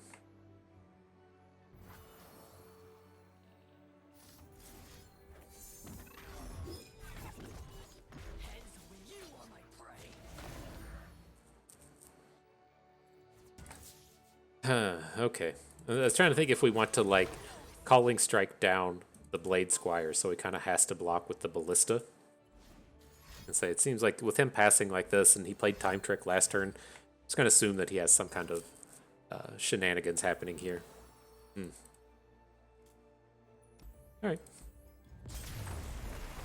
Okay. I was trying to think if we want to, like, calling strike down the Blade Squire, so he kind of has to block with the Ballista. And say, it seems like with him passing like this, and he played Time Trick last turn, I'm just going to assume that he has some kind of shenanigans happening here. Alright.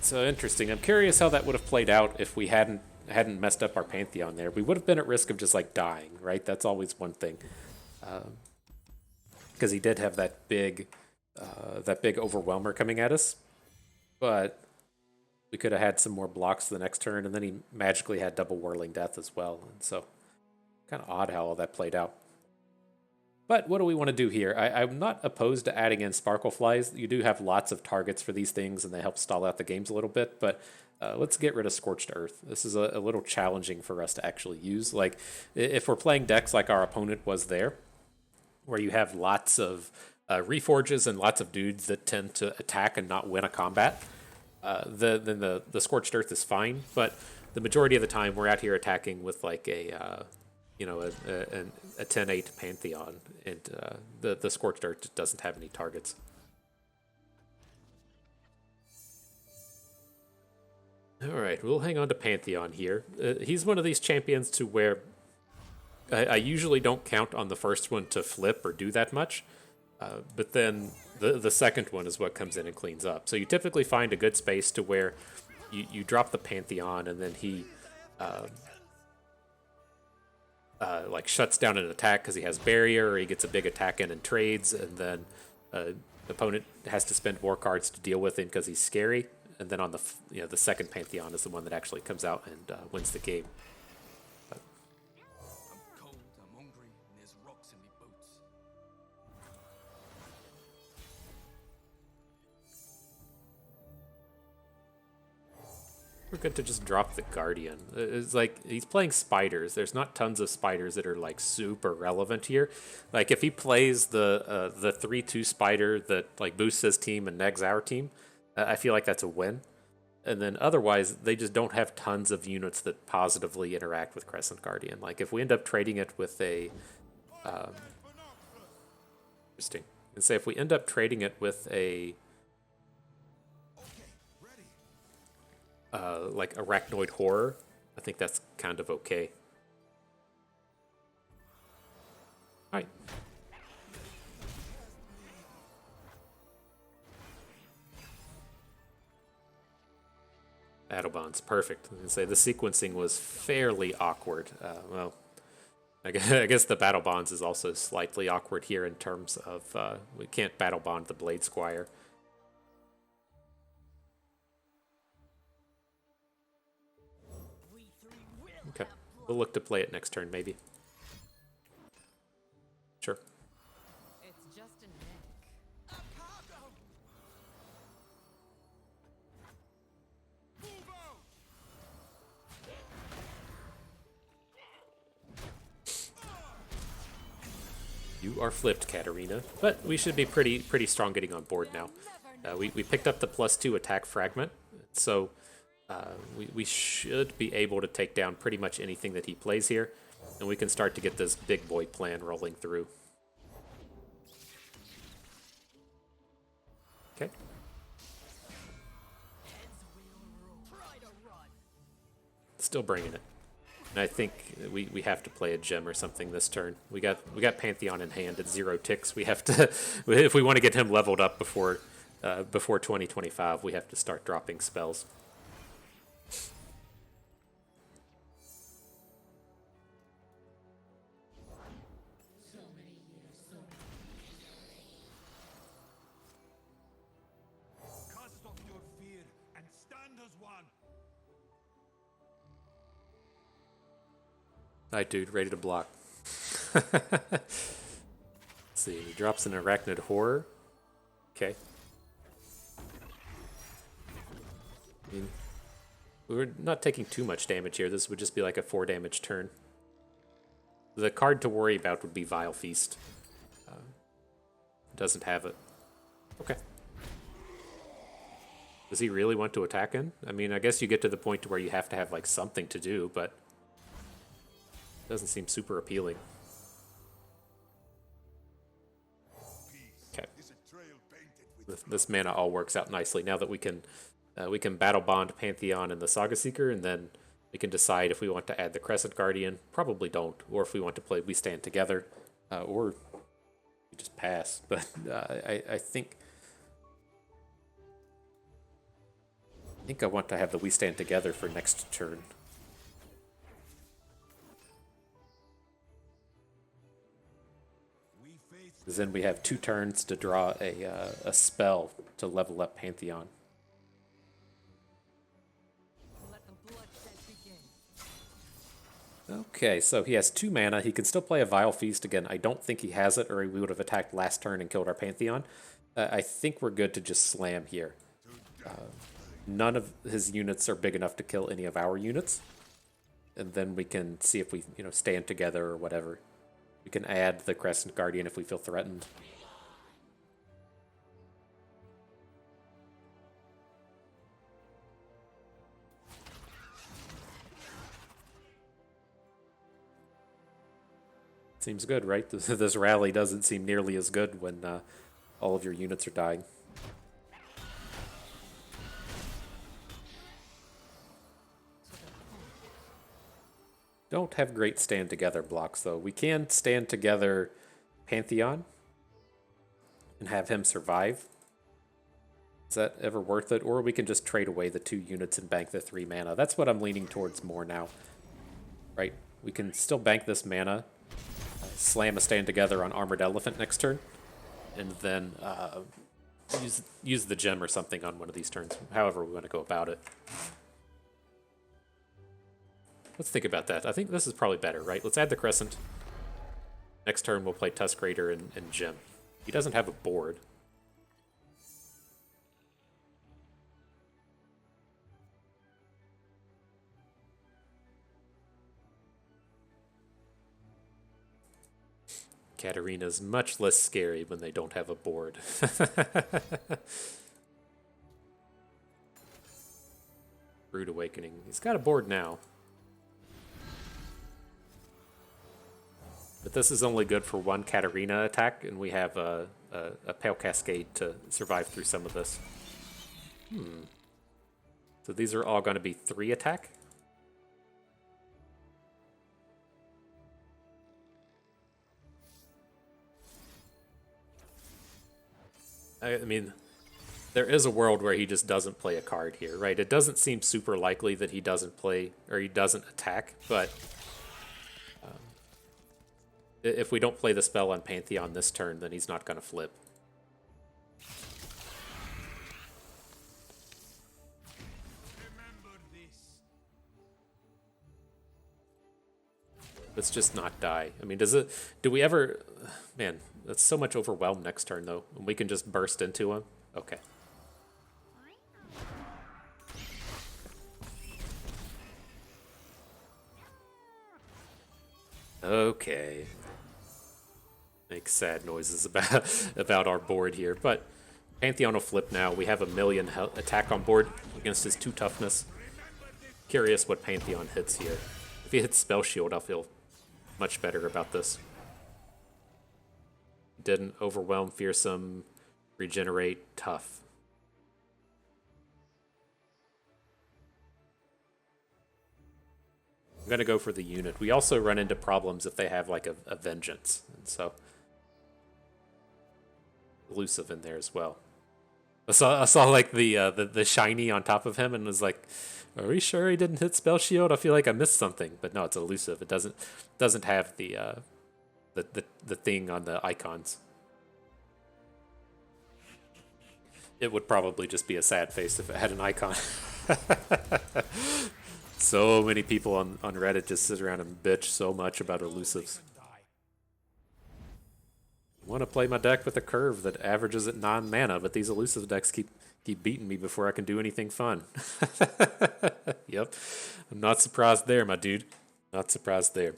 So interesting. I'm curious how that would have played out if we hadn't messed up our Pantheon there. We would have been at risk of just, like, dying, right? That's always one thing. Because he did have that big overwhelmer coming at us, but we could have had some more blocks the next turn, and then he magically had double whirling death as well, and so kind of odd how all that played out. But what do we want to do here? I'm not opposed to adding in Sparkle Flies. You do have lots of targets for these things, and they help stall out the games a little bit, but let's get rid of Scorched Earth. This is a little challenging for us to actually use. Like, if we're playing decks like our opponent was there, where you have lots of Reforges and lots of dudes that tend to attack and not win a combat, then the Scorched Earth is fine. But the majority of the time, we're out here attacking with like a 10-8 Pantheon, and the Scorched Earth just doesn't have any targets. All right, we'll hang on to Pantheon here. He's one of these champions to where I usually don't count on the first one to flip or do that much, but then the second one is what comes in and cleans up. So you typically find a good space to where you drop the Pantheon, and then he like shuts down an attack because he has barrier, or he gets a big attack in and trades, and then opponent has to spend more cards to deal with him because he's scary. And then on the second Pantheon is the one that actually comes out and wins the game. I'm cold, I'm hungry, and there's rocks in me boots. We're good to just drop the Guardian. It's like he's playing spiders. There's not tons of spiders that are like super relevant here. Like if he plays the 3/2 spider that like boosts his team and negs our team, I feel like that's a win. And then otherwise, they just don't have tons of units that positively interact with Crescent Guardian. Like if we end up trading it with a interesting. And say if we end up trading it with a like Arachnoid Horror, I think that's kind of okay. All right. Battlebonds, perfect. I can say the sequencing was fairly awkward. Well, I guess the Battlebonds is also slightly awkward here in terms of we can't Battlebond the Blade Squire. Okay, we'll look to play it next turn, maybe. Sure. It's just a neck. You are flipped, Katarina, but we should be pretty strong getting on board now. We picked up the +2 attack fragment, so we should be able to take down pretty much anything that he plays here, and we can start to get this big boy plan rolling through. Okay. Still bringing it. And I think we have to play a gem or something this turn. We got Pantheon in hand at 0 ticks. We have to, if we want to get him leveled up before 2025, we have to start dropping spells. Cast off your fear and stand as one. Alright, dude, ready to block. Let's see, he drops an Arachnid Horror. Okay. I mean, we're not taking too much damage here. This would just be like a 4 damage turn. The card to worry about would be Vile Feast. Doesn't have it. Okay. Does he really want to attack him? I mean, I guess you get to the point to where you have to have like something to do, but it doesn't seem super appealing. Okay. This mana all works out nicely now that we can battle bond Pantheon and the Saga Seeker, and then we can decide if we want to add the Crescent Guardian. Probably don't, or if we want to play We Stand Together, or we just pass. But I think I want to have the We Stand Together for next turn. Because then we have 2 turns to draw a spell to level up Pantheon. Okay, so he has 2 mana. He can still play a Vile Feast again. I don't think he has it, or we would have attacked last turn and killed our Pantheon. I think we're good to just slam here. None of his units are big enough to kill any of our units. And then we can see if we, stand together or whatever. We can add the Crescent Guardian if we feel threatened. Seems good, right? This rally doesn't seem nearly as good when all of your units are dying. Don't have great stand together blocks, though. We can stand together Pantheon and have him survive. Is that ever worth it? Or we can just trade away the 2 units and bank the 3 mana. That's what I'm leaning towards more now. Right? We can still bank this mana, slam a stand together on Armored Elephant next turn, and then use the gem or something on one of these turns, however we want to go about it. Let's think about that. I think this is probably better, right? Let's add the Crescent. Next turn we'll play Tusk Raider and Gem. He doesn't have a board. Katarina's much less scary when they don't have a board. Rude Awakening. He's got a board now. But this is only good for 1 Katarina attack, and we have a Pale Cascade to survive through some of this. So these are all going to be 3 attack? I mean, there is a world where he just doesn't play a card here, right? It doesn't seem super likely that he doesn't play, or he doesn't attack, but if we don't play the spell on Pantheon this turn, then he's not going to flip. Let's just not die. I mean, do we ever... Man, that's so much overwhelm next turn, though. And we can just burst into him? Okay. Okay. Make sad noises about our board here, but Pantheon will flip now. We have a 1,000,000 attack on board against his 2 toughness. Curious what Pantheon hits here. If he hits Spell Shield, I'll feel much better about this. Didn't overwhelm, fearsome, regenerate, tough. I'm gonna go for the unit. We also run into problems if they have like a vengeance, and so elusive in there as well. I saw like the shiny on top of him and was like, are we sure he didn't hit Spell Shield? I feel like I missed something, but no, it's elusive. It doesn't have the thing on the icons. It would probably just be a sad face if it had an icon. So many people on Reddit just sit around and bitch so much about elusives. I want to play my deck with a curve that averages at 9 mana, but these elusive decks keep beating me before I can do anything fun. Yep. I'm not surprised there, my dude. Not surprised there.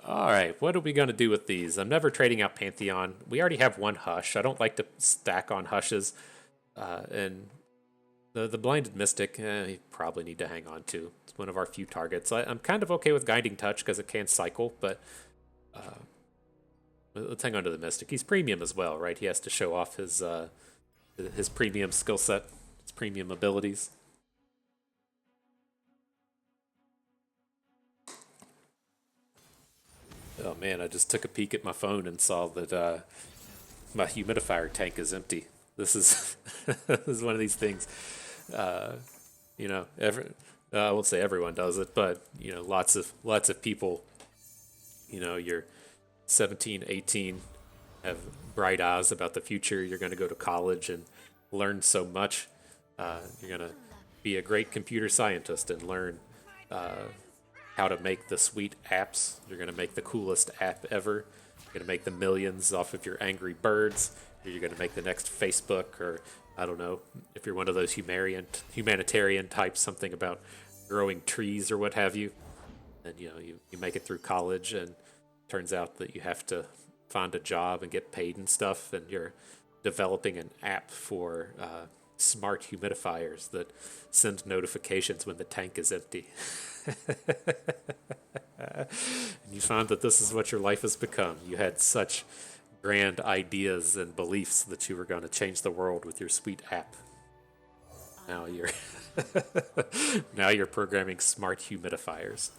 Alright, what are we going to do with these? I'm never trading out Pantheon. We already have one Hush. I don't like to stack on Hushes. And the Blinded Mystic, you probably need to hang on to. It's one of our few targets. I'm kind of okay with Guiding Touch because it can cycle, but let's hang on to the Mystic. He's premium as well, right? He has to show off his premium skill set, his premium abilities. Oh man, I just took a peek at my phone and saw that my humidifier tank is empty. This is this is one of these things. You know, I won't say everyone does it, but you know, lots of people. You know, you're 17, 18, have bright eyes about the future. You're going to go to college and learn so much. You're going to be a great computer scientist and learn how to make the sweet apps. You're going to make the coolest app ever. You're going to make the millions off of your Angry Birds. You're going to make the next Facebook, or I don't know, if you're one of those humanitarian types, something about growing trees or what have you. And you know, you make it through college, and turns out that you have to find a job and get paid and stuff, and you're developing an app for smart humidifiers that send notifications when the tank is empty. And you find that this is what your life has become. You had such grand ideas and beliefs that you were going to change the world with your sweet app. Now you're now you're programming smart humidifiers.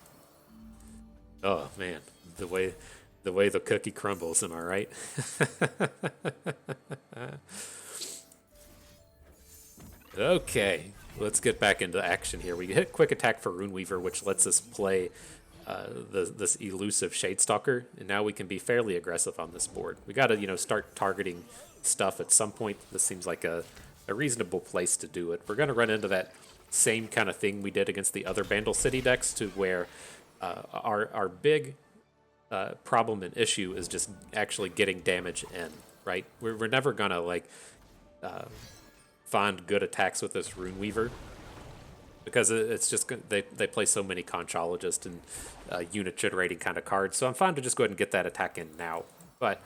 Oh man, the way the cookie crumbles, am I right? Okay, let's get back into action here. We hit quick attack for Runeweaver, which lets us play this elusive Shadestalker, and now we can be fairly aggressive on this board. We got to, start targeting stuff at some point. This seems like a reasonable place to do it. We're going to run into that same kind of thing we did against the other Bandle City decks, to where our big problem and issue is just actually getting damage in, right? We're never going to, find good attacks with this Runeweaver, because it's just they play so many Conchologist and unit generating kind of cards. So I'm fine to just go ahead and get that attack in now. But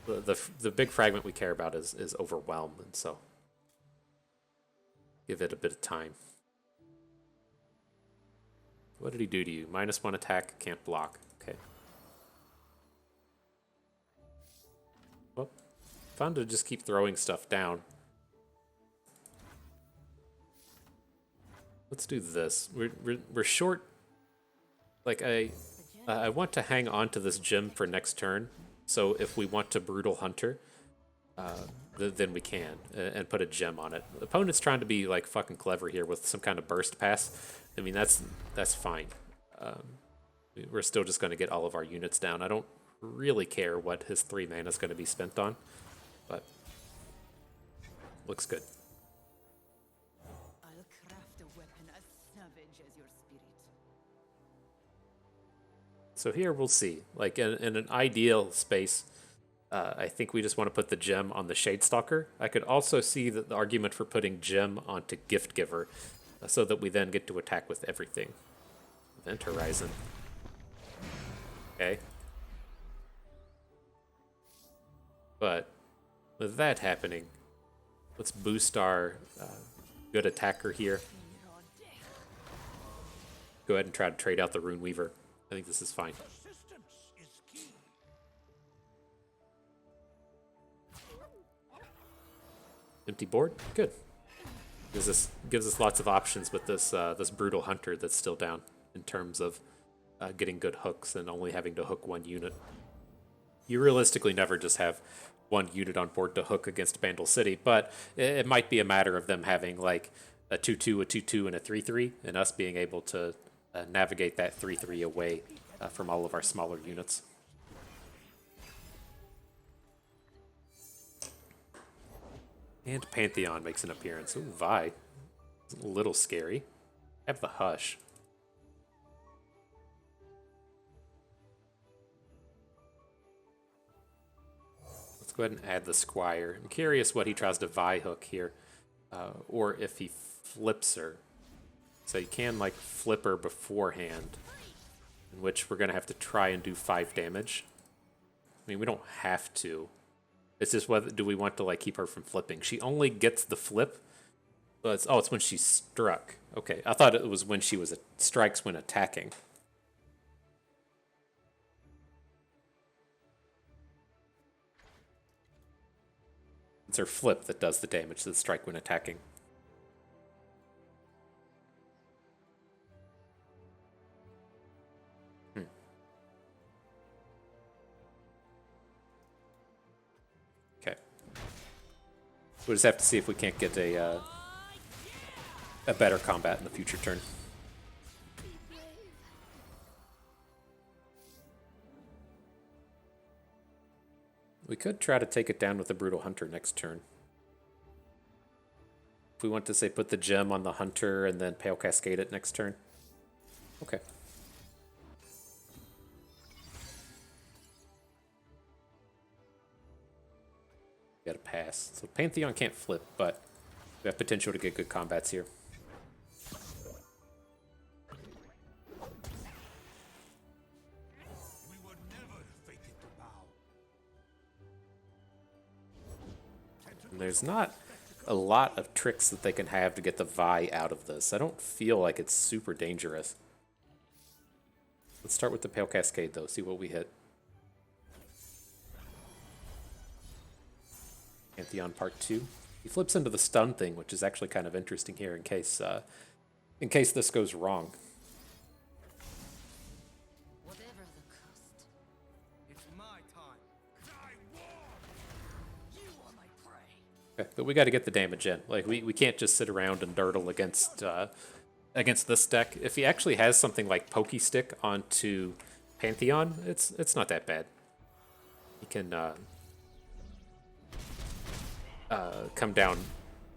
the big fragment we care about is Overwhelm, and so give it a bit of time. What did he do to you? -1 attack, can't block. Okay. Well, fun to just keep throwing stuff down. Let's do this. We're short. Like I want to hang on to this gem for next turn. So if we want to Brutal Hunter, then we can and put a gem on it. The opponent's trying to be like fucking clever here with some kind of burst pass. I mean, that's fine. We're still just going to get all of our units down. I don't really care what his 3 mana is going to be spent on, but looks good. So here we'll see. Like in an ideal space, I think we just want to put the gem on the Shadestalker. I could also see the argument for putting gem onto Gift Giver, so that we then get to attack with everything. Event Horizon. Okay. But with that happening, let's boost our good attacker here. Go ahead and try to trade out the Runeweaver. I think this is fine. Empty board? Good. Gives us lots of options with this this Brutal Hunter that's still down, in terms of getting good hooks and only having to hook 1 unit. You realistically never just have 1 unit on board to hook against Bandle City, but it might be a matter of them having like a 2/2, a 2/2, and a 3/3, and us being able to navigate that 3/3 away from all of our smaller units. And Pantheon makes an appearance. Ooh, Vi. It's a little scary. Have the Hush. Let's go ahead and add the Squire. I'm curious what he tries to Vi hook here, or if he flips her. So you can like flip her beforehand. in which we're going to have to try and do 5 damage. I mean, we don't have to. It's just whether do we want to like keep her from flipping. She only gets the flip. But it's when she's struck. Okay, I thought it was when she was strikes when attacking. It's her flip that does the damage to the strike when attacking. Okay. We'll just have to see if we can't get a better combat in the future turn. We could try to take it down with the Brutal Hunter next turn. If we want to, say, put the gem on the Hunter and then Pale Cascade it next turn. Okay. Got to pass. So Pantheon can't flip, but we have potential to get good combats here. And there's not a lot of tricks that they can have to get the Vi out of this. I don't feel like it's super dangerous. Let's start with the Pale Cascade, though. See what we hit. Pantheon Part 2. He flips into the stun thing, which is actually kind of interesting here in case this goes wrong. Whatever the cost, it's my time. I won. You are my prey. Okay, but we got to get the damage in. Like we can't just sit around and durdle against this deck. If he actually has something like Pokey Stick onto Pantheon, it's not that bad. He can come down.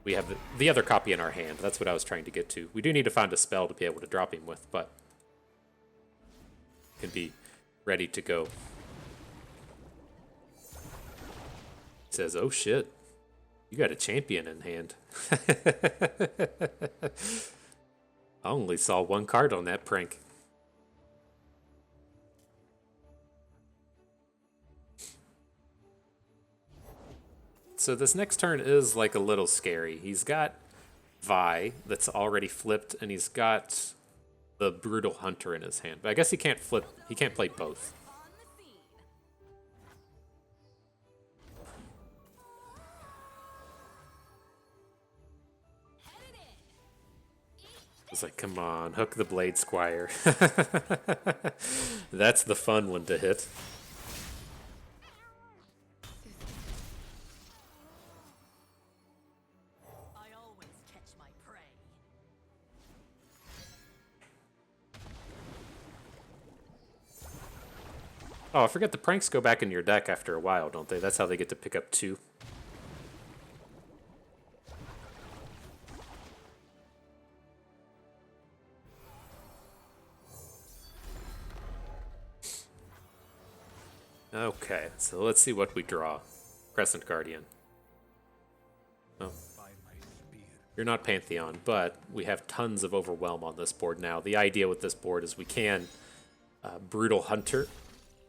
We have the other copy in our hand. That's what I was trying to get to. We do need to find a spell to be able to drop him with, but can be ready to go. He says, "Oh shit, you got a champion in hand." I only saw one card on that prank. So this next turn is like a little scary. He's got Vi that's already flipped, and he's got the Brutal Hunter in his hand. But I guess he can't flip. He can't play both. It's like, come on, hook the Blade Squire. That's the fun one to hit. Oh, I forget the pranks go back in your deck after a while, don't they? That's how they get to pick up 2. Okay, so let's see what we draw. Crescent Guardian. Oh. You're not Pantheon, but we have tons of Overwhelm on this board now. The idea with this board is we can Brutal Hunter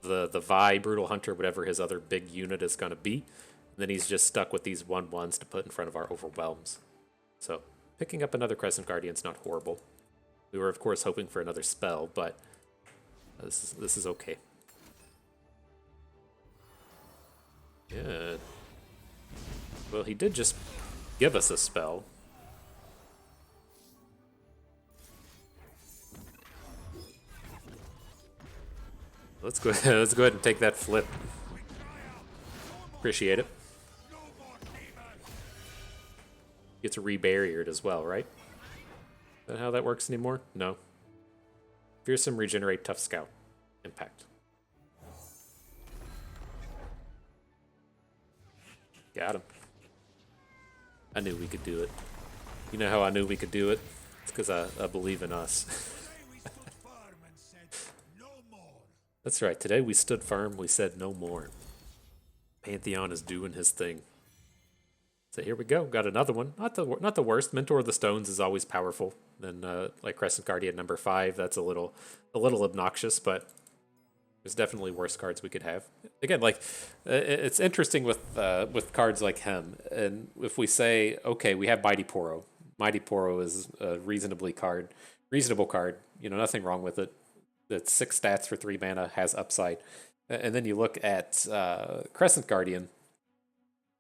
the Vi, Brutal Hunter, whatever his other big unit is going to be. And then he's just stuck with these 1/1s to put in front of our Overwhelms. So picking up another Crescent Guardian's not horrible. We were, of course, hoping for another spell, but this is okay. Yeah. Well, he did just give us a spell. Let's go ahead and take that flip. Appreciate it. Gets rebarriered as well, right? Is that how that works anymore? No. Fearsome, regenerate, tough scout. Impact. Got him. I knew we could do it. You know how I knew we could do it? It's because I believe in us. That's right. Today we stood firm. We said no more. Pantheon is doing his thing. So here we go. Got another one. Not the worst. Mentor of the Stones is always powerful. Then like Crescent Guardian number 5, that's a little obnoxious, but there's definitely worse cards we could have. Again, like it's interesting with cards like him. And if we say, okay, we have Mighty Poro. Mighty Poro is a reasonable card. You know, nothing wrong with it. It's 6 stats for 3 mana, has upside. And then you look at Crescent Guardian,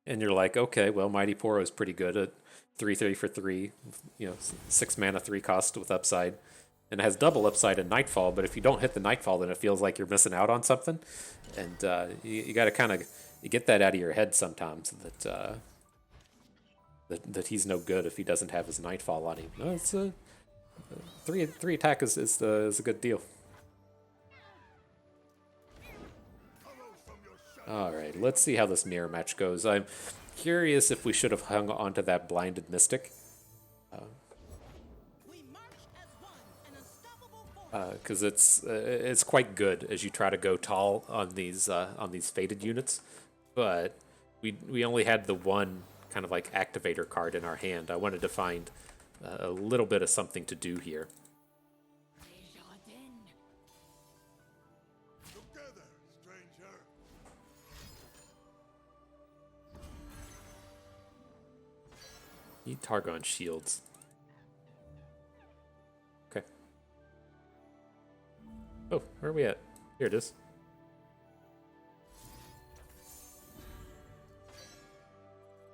and you're like, okay, well, Mighty Poro is pretty good at 3/3 for 3, you know, 6 mana, 3 cost with upside, and it has double upside in Nightfall. But if you don't hit the Nightfall, then it feels like you're missing out on something, and you got to kind of get that out of your head sometimes that he's no good if he doesn't have his Nightfall on him. No, it's a 3 attack is a good deal. All right, let's see how this mirror match goes. I'm curious if we should have hung on to that Blinded Mystic. Because it's quite good as you try to go tall on these faded units, but we only had the one kind of like activator card in our hand. I wanted to find a little bit of something to do here. Together, stranger. Need Targon shields. Okay. Oh, where are we at? Here it is.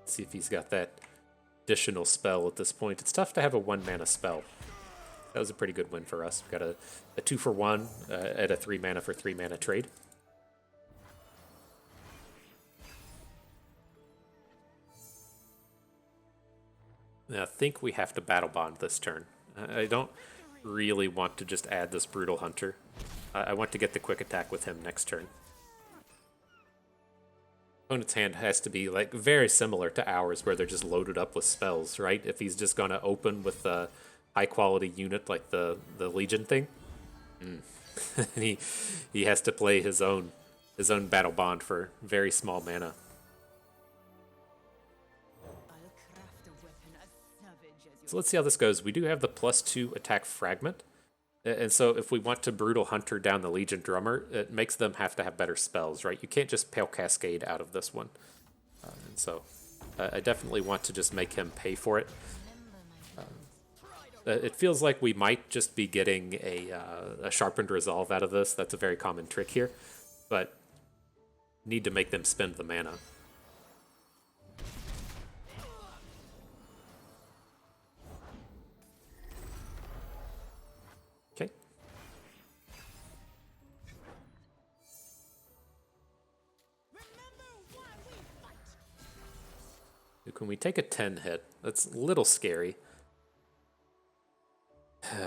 Let's see if he's got that additional spell at this point. It's tough to have a 1 mana spell. That was a pretty good win for us. We got a 2 for 1 at a 3 mana for 3 mana trade. I think we have to Battle Bond this turn. I don't really want to just add this Brutal Hunter. I want to get the quick attack with him next turn. Opponent's hand has to be like very similar to ours, where they're just loaded up with spells, right? If he's just going to open with a high quality unit like the Legion thing, he has to play his own Battle Bond for very small mana. So let's see how this goes. We do have the +2 attack fragment. And so if we want to Brutal Hunter down the Legion Drummer, it makes them have to have better spells, right? You can't just Pale Cascade out of this one. And so I definitely want to just make him pay for it. It feels like we might just be getting a Sharpened Resolve out of this. That's a very common trick here. But need to make them spend the mana. Okay. Can we take a 10 hit? That's a little scary.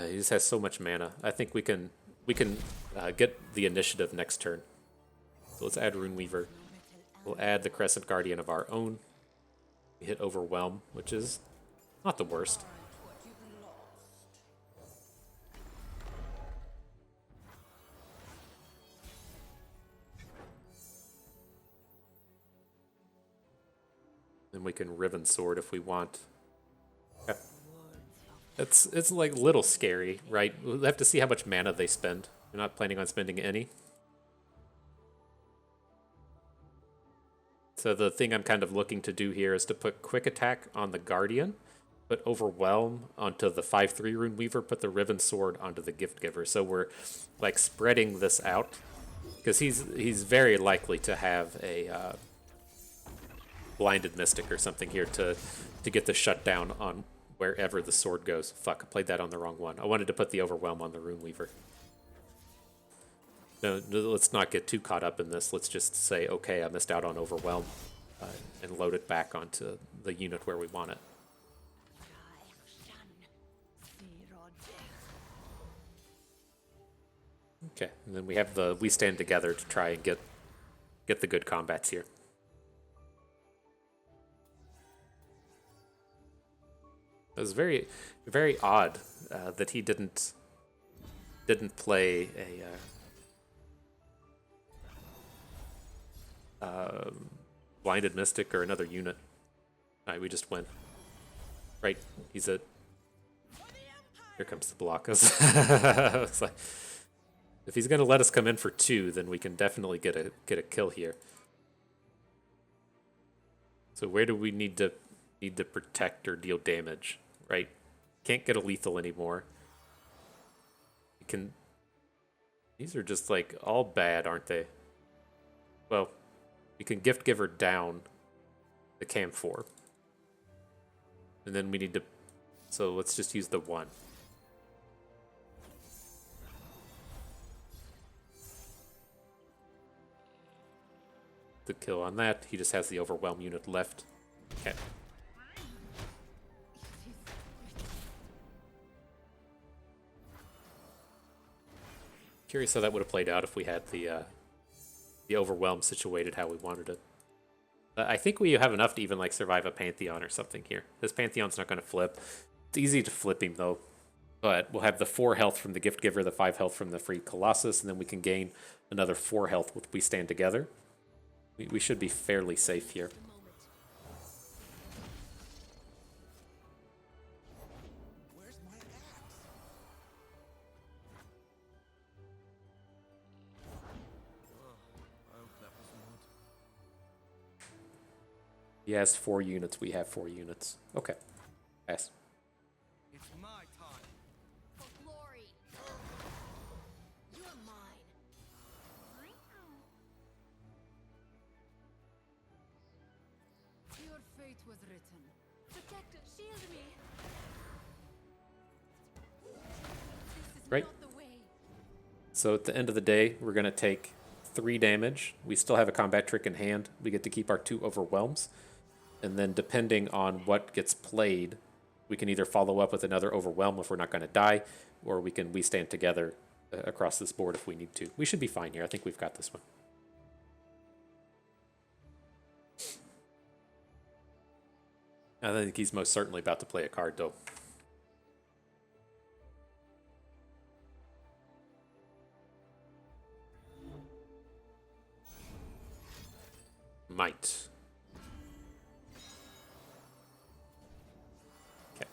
He just has so much mana. I think we can get the initiative next turn. So let's add Runeweaver. We'll add the Crescent Guardian of our own. We hit Overwhelm, which is not the worst. Then we can Riven Sword if we want. Okay. It's like a little scary, right? We'll have to see how much mana they spend. We're not planning on spending any. So the thing I'm kind of looking to do here is to put Quick Attack on the Guardian, put Overwhelm onto the 5/3 Runeweaver, put the Riven Sword onto the Gift Giver. So we're like spreading this out, because he's very likely to have a Blinded Mystic or something here to get the shutdown on wherever the sword goes. Fuck, I played that on the wrong one. I wanted to put the Overwhelm on the Runeweaver. No, let's not get too caught up in this. Let's just say, okay, I missed out on Overwhelm, and load it back onto the unit where we want it. Okay, and then we have the We Stand Together to try and get the good combats here. It was very, very odd that he didn't play a Blinded Mystic or another unit. Alright, we just win. Right, he's a... Here comes the block. It's like, if he's gonna let us come in for 2, then we can definitely get a kill here. So where do we need to protect or deal damage? Right? Can't get a lethal anymore. We can... These are just like all bad, aren't they? Well, we can gift giver down the camphor. And then we need to... So let's just use the 1. The kill on that. He just has the overwhelm unit left. Okay. Curious how that would have played out if we had the overwhelm situated how we wanted it. I think we have enough to even like survive a Pantheon or something here. This Pantheon's not going to flip. It's easy to flip him though. But we'll have the 4 health from the gift giver, the 5 health from the free Colossus, and then we can gain another 4 health if we stand together. We should be fairly safe here. Where's my axe? I hope that was not. He has 4 units, we have 4 units. Okay. Pass. It's my time. For glory. You're mine. Your fate was written. Protector, shield me. This is Right. not the way. So at the end of the day, we're going to take 3 damage. We still have a combat trick in hand. We get to keep our 2 overwhelms. And then depending on what gets played, we can either follow up with another overwhelm if we're not going to die, or we stand together across this board if we need to. We should be fine here. I think we've got this one. I think he's most certainly about to play a card, though. Might. Okay.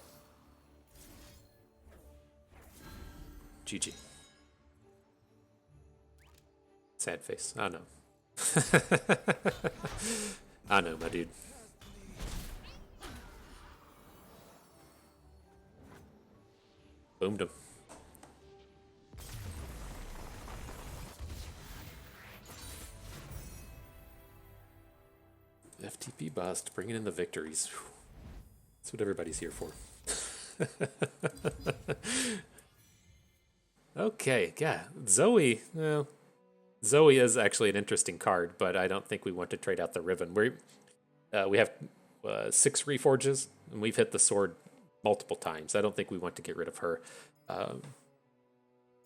GG. Sad face. I know. I know, my dude. Boomed him. FTP bust, bringing in the victories. Whew. That's what everybody's here for. Okay, yeah. Zoe, well, Zoe is actually an interesting card, but I don't think we want to trade out the Riven. We have 6 Reforges, and we've hit the sword multiple times. I don't think we want to get rid of her. The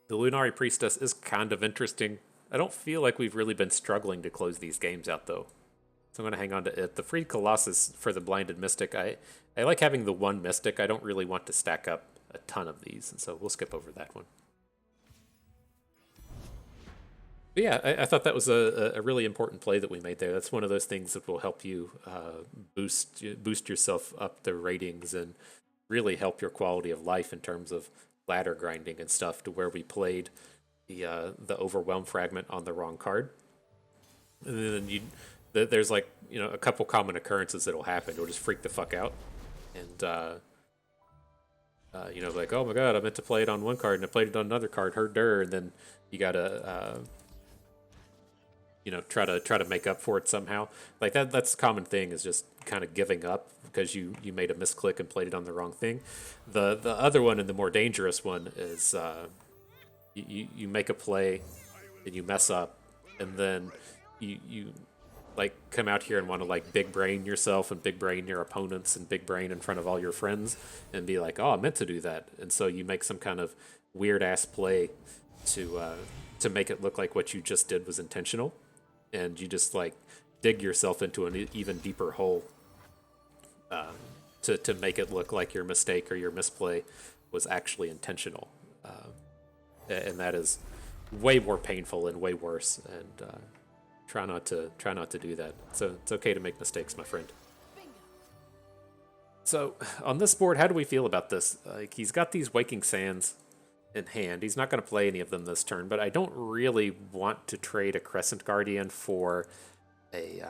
Lunari Priestess is kind of interesting. I don't feel like we've really been struggling to close these games out, though. So I'm going to hang on to it. The Freed Colossus for the Blinded Mystic. I like having the 1 Mystic. I don't really want to stack up a ton of these, and so we'll skip over that one. But yeah, I thought that was a really important play that we made there. That's one of those things that will help you boost yourself up the ratings and really help your quality of life in terms of ladder grinding and stuff, to where we played the Overwhelm fragment on the wrong card. And then there's like, a couple common occurrences that'll happen. You'll just freak the fuck out. And, like, oh my god, I meant to play it on one card and I played it on another card, and then you gotta, try to make up for it somehow. Like that's a common thing, is just kind of giving up because you made a misclick and played it on the wrong thing. The other one, and the more dangerous one, is you make a play and you mess up, and then you like come out here and want to like big brain yourself and big brain your opponents and big brain in front of all your friends and be like, oh, I meant to do that. And so you make some kind of weird ass play to make it look like what you just did was intentional, and you just like dig yourself into an even deeper hole to make it look like your mistake or your misplay was actually intentional. And that is way more painful and way worse, and try not to do that. So it's okay to make mistakes, my friend. Bingo. So on this board, how do we feel about this? Like, he's got these Waking Sands in hand. He's not going to play any of them this turn, but I don't really want to trade a Crescent Guardian for a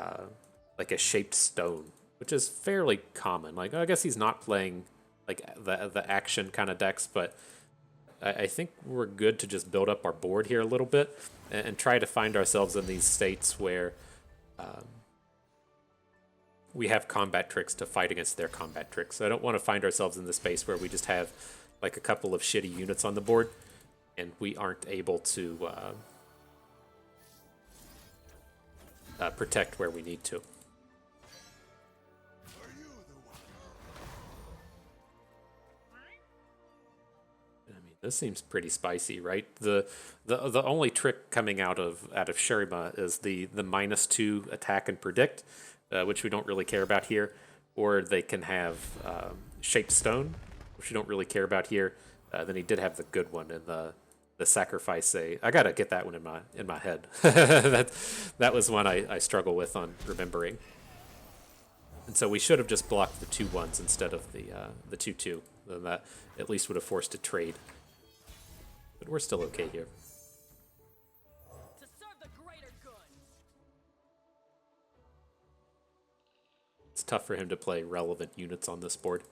like a Shaped Stone, which is fairly common. Like, I guess he's not playing like the action kind of decks, but I think we're good to just build up our board here a little bit and try to find ourselves in these states where we have combat tricks to fight against their combat tricks. So I don't want to find ourselves in the space where we just have like a couple of shitty units on the board and we aren't able to protect where we need to. This seems pretty spicy, right? The only trick coming out of Shurima is the -2 attack and predict, which we don't really care about here, or they can have Shaped Stone, which we don't really care about here. Then he did have the good one in the sacrifice. I gotta get that one in my head. that was one I struggle with on remembering. And so we should have just blocked the 2/1s instead of the 2/2. Then that at least would have forced a trade. But we're still okay here. To serve the greater good. It's tough for him to play relevant units on this board.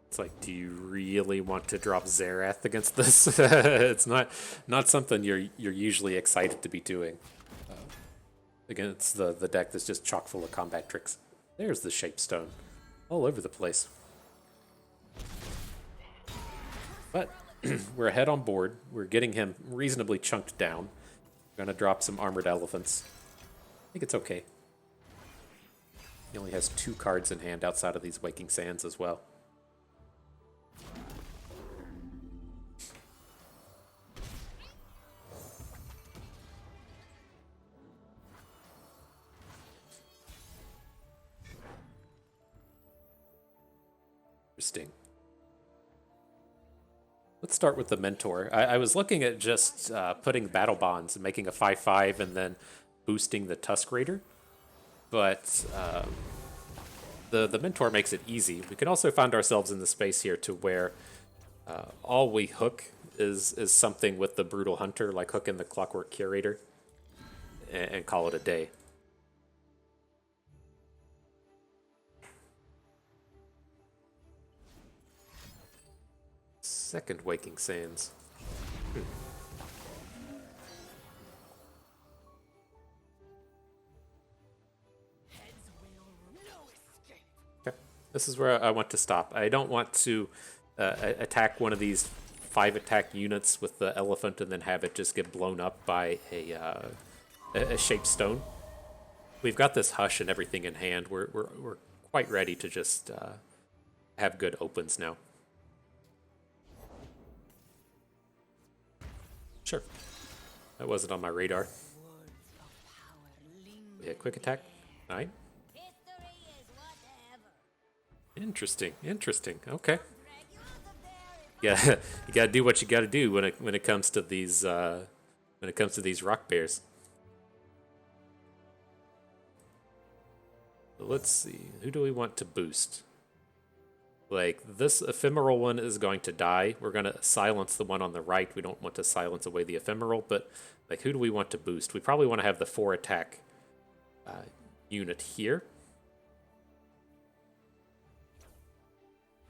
It's like, do you really want to drop Zerath against this? It's not something you're usually excited to be doing against the deck that's just chock full of combat tricks. There's the Shaped Stone, all over the place. But we're ahead on board. We're getting him reasonably chunked down. We're gonna drop some Armored Elephants. I think it's okay. He only has 2 cards in hand outside of these Waking Sands as well. Interesting. Let's start with the Mentor. I was looking at just putting Battle Bonds and making a 5/5 and then boosting the Tusk Raider. But the Mentor makes it easy. We could also find ourselves in the space here to where all we hook is something with the Brutal Hunter, like hooking the Clockwork Curator, and call it a day. Second Waking Sands. Okay. This is where I want to stop. I don't want to attack one of these 5 attack units with the elephant and then have it just get blown up by a Shaped Stone. We've got this Hush and everything in hand. We're quite ready to just have good opens now. Sure. That wasn't on my radar. Yeah, quick attack. All right. Interesting. Okay. Yeah, you gotta do what you gotta do when it comes to these rock bears. Let's see. Who do we want to boost? Like, this ephemeral one is going to die. We're going to silence the one on the right. We don't want to silence away the ephemeral, but like, who do we want to boost? We probably want to have the 4 attack unit here.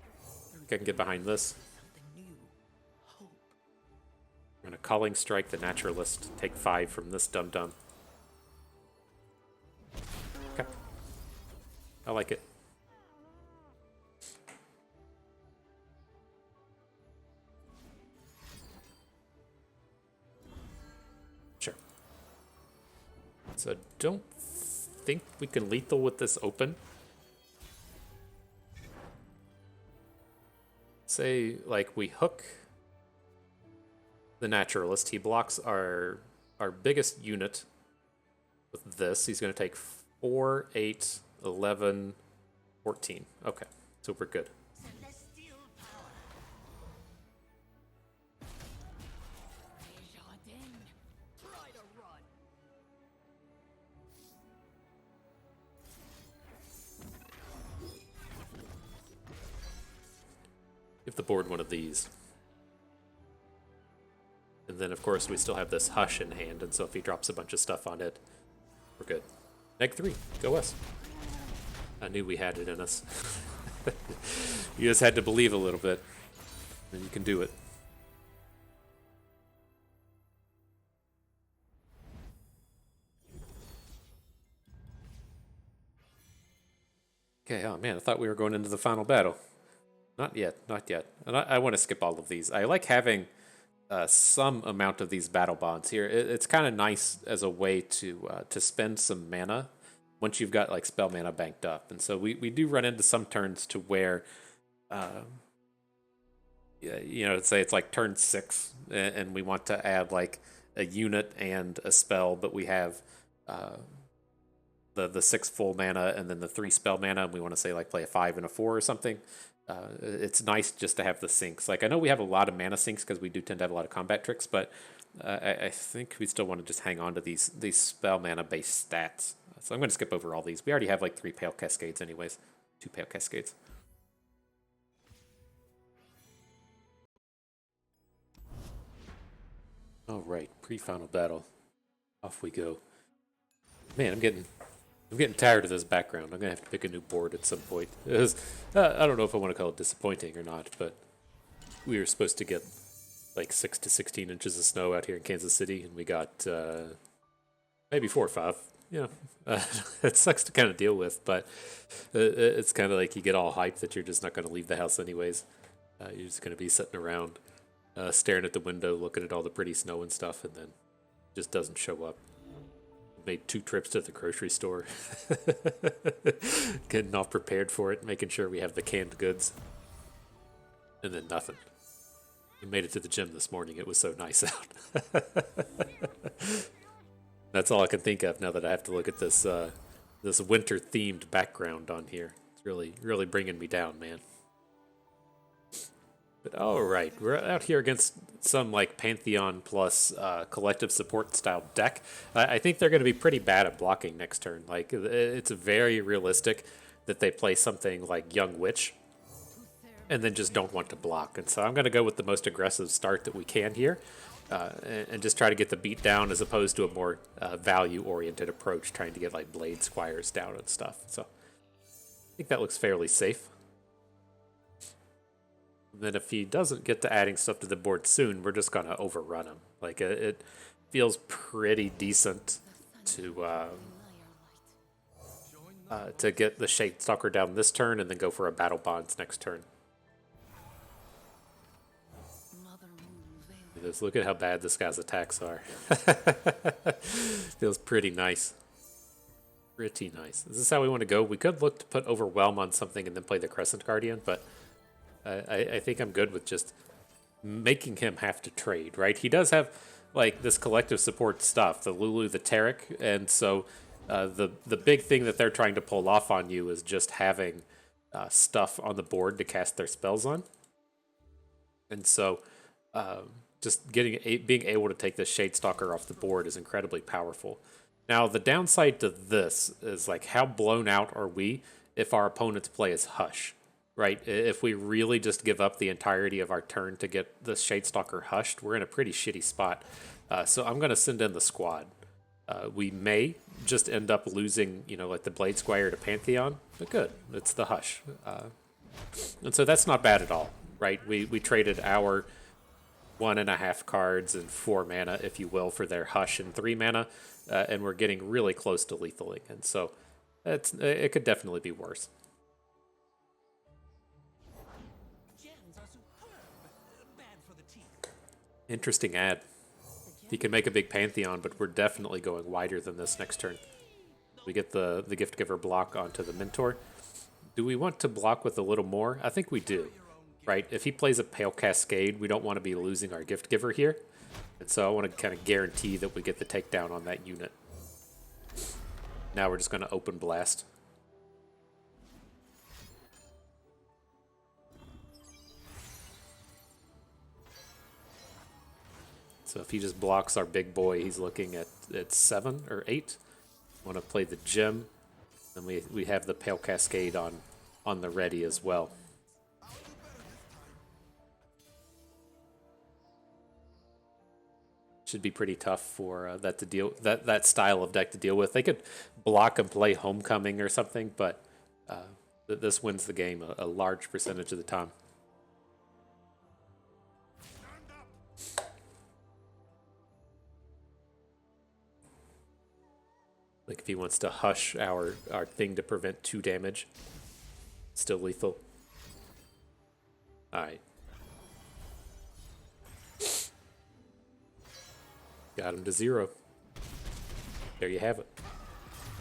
I think I can get behind this. I'm going to Calling Strike the Naturalist, take 5 from this dum-dum. Okay. I like it. Sure. So I don't think we can lethal with this open. Say, like, we hook the Naturalist. He blocks our biggest unit with this. He's going to take 4, 8, 11, 14. Okay, so we're good. Give the board one of these. And then, of course, we still have this Hush in hand, and so if he drops a bunch of stuff on it, we're good. Neg 3, go us. I knew we had it in us. You just had to believe a little bit, and you can do it. Okay, oh man, I thought we were going into the final battle. Not yet, not yet. And I want to skip all of these. I like having some amount of these battle bonds here. It's kind of nice as a way to spend some mana once you've got like spell mana banked up. And so we do run into some turns to where, you know, say it's like turn 6 and we want to add like a unit and a spell, but we have the 6 full mana and then the 3 spell mana, and we want to say like play a 5 and a 4 or something. It's nice just to have the sinks. Like I know we have a lot of mana sinks because we do tend to have a lot of combat tricks, but I think we still want to just hang on to these spell mana based stats. So I'm going to skip over all these. We already have like 3 Pale Cascades anyways. 2 Pale Cascades. All right, pre-final battle. Off we go. Man, I'm getting tired of this background. I'm gonna have to pick a new board at some point. It was, I don't know if I want to call it disappointing or not, but we were supposed to get like 6 to 16 inches of snow out here in Kansas City, and we got maybe 4 or 5. Yeah, it sucks to kind of deal with, but it's kind of like you get all hyped that you're just not going to leave the house anyways. You're just going to be sitting around, staring at the window, looking at all the pretty snow and stuff, and then it just doesn't show up. Made 2 trips to the grocery store, getting all prepared for it, making sure we have the canned goods, and then nothing. We made it to the gym this morning. It was so nice out. That's all I can think of now that I have to look at this this winter-themed background on here. It's really bringing me down, man. But all right, we're out here against some like Pantheon plus collective support style deck. I think they're going to be pretty bad at blocking next turn. Like it's very realistic that they play something like Young Witch and then just don't want to block. And so I'm going to go with the most aggressive start that we can here. And just try to get the beat down as opposed to a more value-oriented approach, trying to get like Blade Squires down and stuff. So I think that looks fairly safe. And then if he doesn't get to adding stuff to the board soon, we're just going to overrun him. Like it feels pretty decent to get the Shadestalker down this turn and then go for a Battle Bonds next turn. Look at how bad this guy's attacks are. Feels pretty nice. Pretty nice. Is this how we want to go? We could look to put Overwhelm on something and then play the Crescent Guardian, but I think I'm good with just making him have to trade, right? He does have like this collective support stuff, the Lulu, the Taric, and so the big thing that they're trying to pull off on you is just having stuff on the board to cast their spells on. And so just being able to take this Shadestalker off the board is incredibly powerful. Now, the downside to this is like how blown out are we if our opponent's play is Hush, right? If we really just give up the entirety of our turn to get the Shadestalker hushed, we're in a pretty shitty spot. So I'm going to send in the squad. We may just end up losing, you know, like the Blade Squire to Pantheon, but good, it's the Hush. And so that's not bad at all, right? We traded our 1.5 cards and 4 mana, if you will, for their Hush and 3 mana, and we're getting really close to lethaling, and so it could definitely be worse. Interesting ad. He can make a big Pantheon, but we're definitely going wider than this next turn. We get the Gift Giver block onto the Mentor. Do we want to block with a little more? I think we do. Right, if he plays a Pale Cascade, we don't want to be losing our Gift Giver here. And so I want to kind of guarantee that we get the takedown on that unit. Now we're just going to Open Blast. So if he just blocks our big boy, he's looking at 7 or 8. Want to play the Gem. Then we have the Pale Cascade on the ready as well. should be pretty tough for that style of deck to deal with. They could block and play Homecoming or something, but this wins the game a large percentage of the time. Like if he wants to hush our thing to prevent 2 damage, still lethal. All right. Got him to 0. There you have it.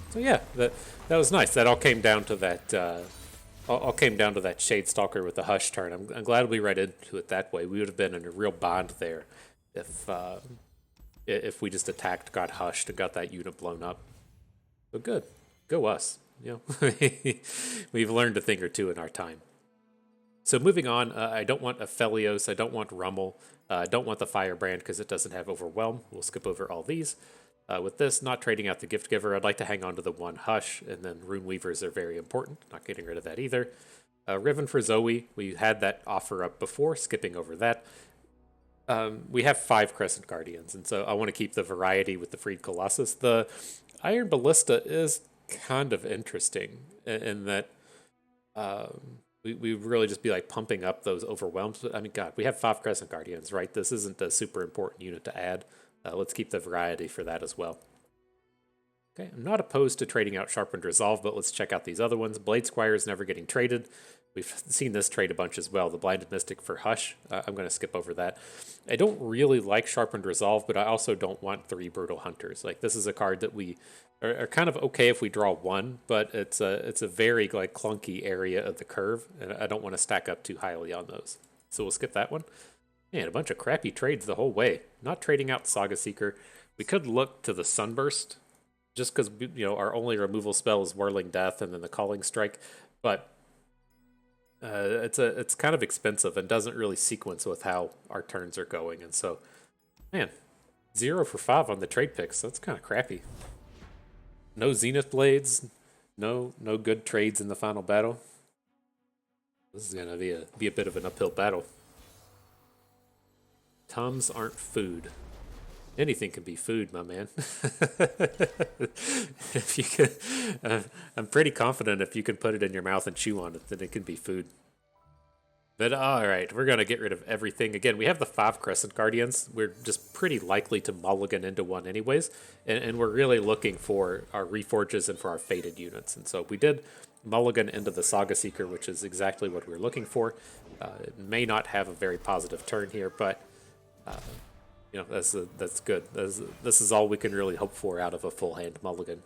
So yeah, that was nice. That all came down to that. All came down to that Shadestalker with the hush turn. I'm glad we read into it that way. We would have been in a real bind there if we just attacked, got hushed, and got that unit blown up. But good, go us. You know, we've learned a thing or two in our time. So moving on, I don't want Aphelios, I don't want Rummel, I don't want the Firebrand because it doesn't have Overwhelm. We'll skip over all these. With this, not trading out the Gift Giver, I'd like to hang on to the 1 Hush, and then Rune Weavers are very important, not getting rid of that either. Riven for Zoe, we had that offer up before, skipping over that. We have 5 Crescent Guardians, and so I want to keep the variety with the Freed Colossus. The Iron Ballista is kind of interesting in that we really just be like pumping up those overwhelms. But I mean, God, we have 5 Crescent Guardians, right? This isn't a super important unit to add. Let's keep the variety for that as well. Okay, I'm not opposed to trading out Sharpened Resolve, but let's check out these other ones. Blade Squire is never getting traded. We've seen this trade a bunch as well. The Blinded Mystic for Hush. I'm going to skip over that. I don't really like Sharpened Resolve, but I also don't want 3 Brutal Hunters. Like, this is a card that we are kind of okay if we draw 1, but it's a very like clunky area of the curve, and I don't want to stack up too highly on those. So we'll skip that one. Man, a bunch of crappy trades the whole way. Not trading out Saga Seeker. We could look to the Sunburst, just because, you know, our only removal spell is Whirling Death and then the Calling Strike, but it's kind of expensive and doesn't really sequence with how our turns are going. And so, man, 0 for 5 on the trade picks. That's kind of crappy. No Zenith Blades, no good trades in the final battle. This is gonna be a bit of an uphill battle. Tums aren't food. Anything can be food, my man. If you can, I'm pretty confident if you can put it in your mouth and chew on it, then it can be food. But all right, we're gonna get rid of everything. Again, we have the 5 Crescent Guardians. We're just pretty likely to mulligan into 1 anyways, and we're really looking for our Reforges and for our Fated units. And so we did mulligan into the Saga Seeker, which is exactly what we're looking for. It may not have a very positive turn here, but you know, that's good. This is all we can really hope for out of a full hand mulligan.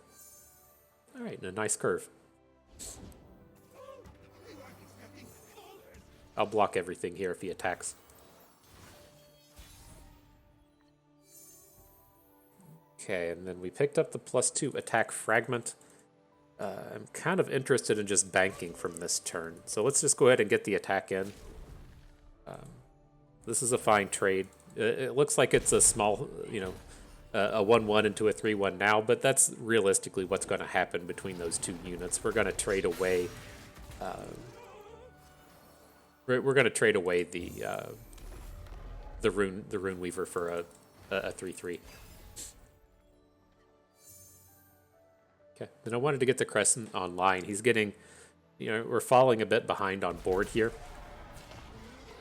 All right, and a nice curve. I'll block everything here if he attacks. Okay, and then we picked up the +2 attack fragment. I'm kind of interested in just banking from this turn. So let's just go ahead and get the attack in. This is a fine trade. It looks like it's a small, you know, a 1-1 into a 3-1 now, but that's realistically what's going to happen between those 2 units. We're going to trade away. We're going to trade away the Rune Weaver for a 3-3. Okay, then I wanted to get the Crescent online. He's getting, you know, we're falling a bit behind on board here.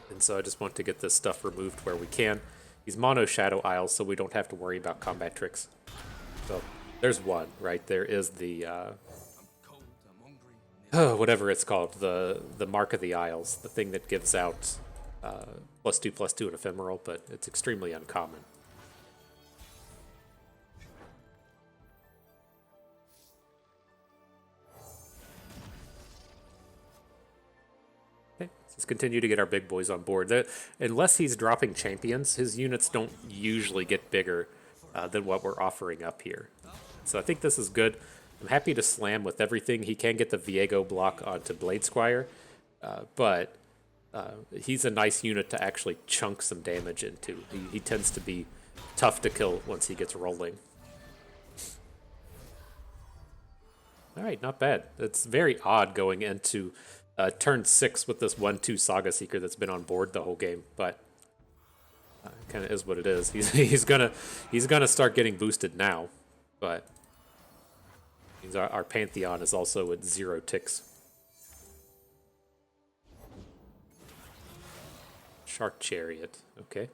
And so I just want to get this stuff removed where we can. He's mono Shadow Isles, so we don't have to worry about combat tricks. So there's one, right? There is the, whatever it's called, the Mark of the Isles, the thing that gives out +2/+2 and Ephemeral, but it's extremely uncommon. Let's continue to get our big boys on board. Unless he's dropping champions, his units don't usually get bigger than what we're offering up here. So I think this is good. I'm happy to slam with everything. He can get the Viego block onto Blade Squire, but he's a nice unit to actually chunk some damage into. He tends to be tough to kill once he gets rolling. All right, not bad. It's very odd going into turn 6 with this 1/2 Saga Seeker that's been on board the whole game, but Kind of is what it is. He's gonna start getting boosted now, but means our Pantheon is also at 0 ticks. Shark Chariot, okay.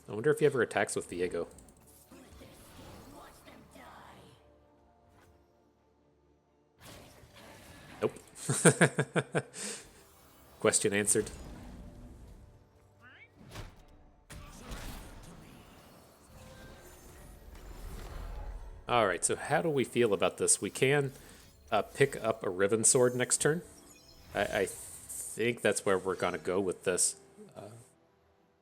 I wonder if he ever attacks with Viego. Nope. Question answered. Alright, so how do we feel about this? We can pick up a Riven Sword next turn. I think that's where we're going to go with this.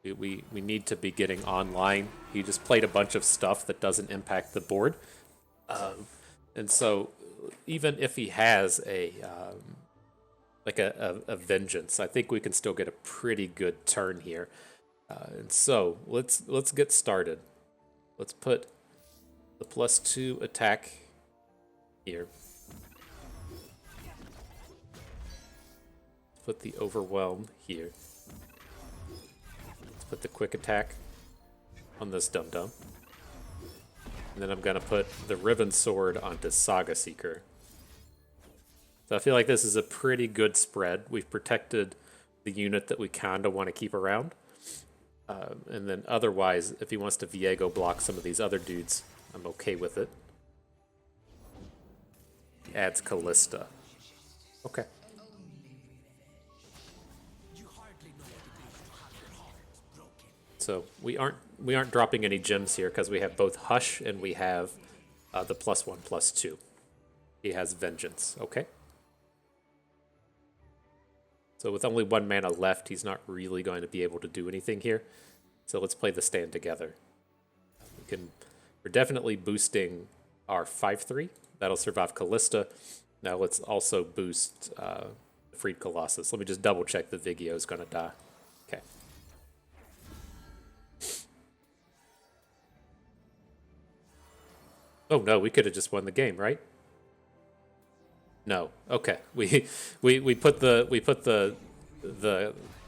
We need to be getting online. He just played a bunch of stuff that doesn't impact the board. And so even if he has a vengeance, I think we can still get a pretty good turn here. And so let's get started. Let's put the +2 attack here. Let's put the overwhelm here. Let's put the quick attack on this dum-dum. And then I'm gonna put the Riven Sword onto Saga Seeker. So I feel like this is a pretty good spread. We've protected the unit that we kinda want to keep around. And then otherwise, if he wants to Viego block some of these other dudes, I'm okay with it. He adds Callista. Okay. So we aren't dropping any gems here because we have both Hush and we have the +1/+2. He has Vengeance. Okay. So with only 1 mana left, he's not really going to be able to do anything here. So let's play the stand together. We're definitely boosting our 5/3. That'll survive Callista. Now let's also boost Freed Colossus. Let me just double check that Vigio is going to die. Okay. Oh no, we could have just won the game, right? No. Okay. We put the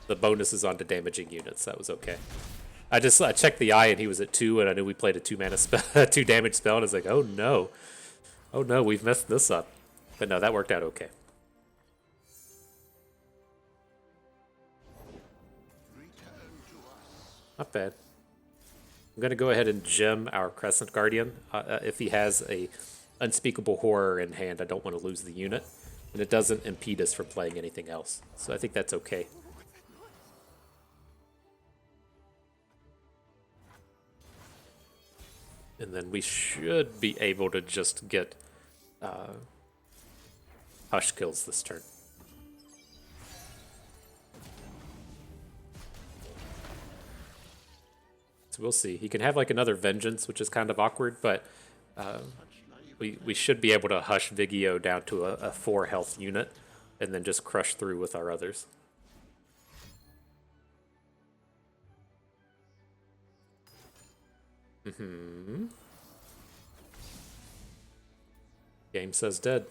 bonuses onto damaging units. That was okay. I checked the eye and he was at 2, and I knew we played a 2 mana spell, 2 damage spell, and I was like, oh no, we've messed this up. But no, that worked out okay. Not bad. I'm gonna go ahead and gem our Crescent Guardian. If he has a Unspeakable Horror in hand, I don't want to lose the unit, and it doesn't impede us from playing anything else. So I think that's okay. And then we should be able to just get Hush kills this turn. So we'll see. He can have like another Vengeance, which is kind of awkward, but we should be able to Hush Vigio down to a 4 health unit and then just crush through with our others. Game says dead.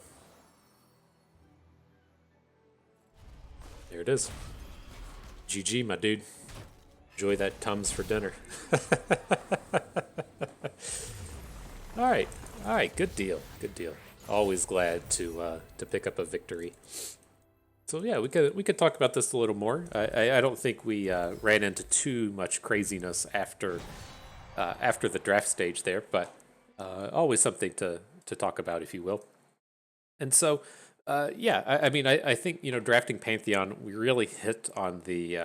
There it is. GG, my dude. Enjoy that Tums for dinner. All right, good deal. Always glad to pick up a victory. So yeah, we could talk about this a little more. I don't think we ran into too much craziness after the draft stage there, but always something to talk about, if you will. And so, yeah, I think, drafting Pantheon, we really hit on the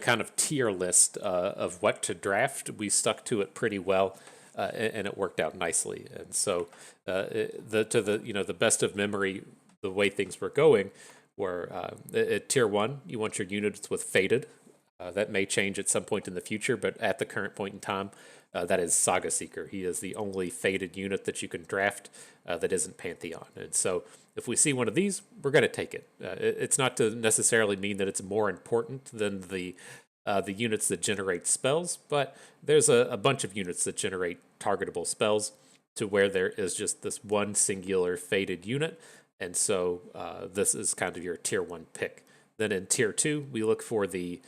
kind of tier list of what to draft. We stuck to it pretty well, and it worked out nicely. And so, the best of memory, the way things were going were at tier 1, you want your units with Fated. That may change at some point in the future, but at the current point in time, that is Saga Seeker. He is the only Fated unit that you can draft that isn't Pantheon. And so if we see one of these, we're going to take it. It's not to necessarily mean that it's more important than the units that generate spells, but there's a bunch of units that generate targetable spells to where there is just this one singular Fated unit. And so this is kind of your tier 1 pick. Then in tier 2, we look for the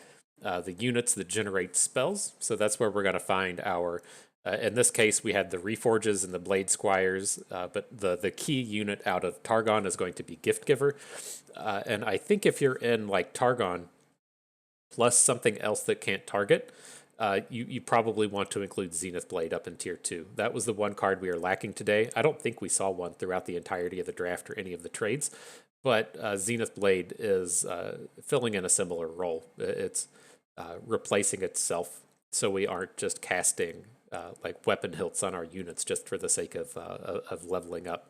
units that generate spells. So that's where we're going to find our. In this case, we had the Reforges and the Blade Squires, but the key unit out of Targon is going to be Gift Giver. And I think if you're in like Targon plus something else that can't target, you probably want to include Zenith Blade up in tier 2. That was the one card we are lacking today. I don't think we saw one throughout the entirety of the draft or any of the trades, but Zenith Blade is filling in a similar role. It's replacing itself, so we aren't just casting like weapon hilts on our units just for the sake of leveling up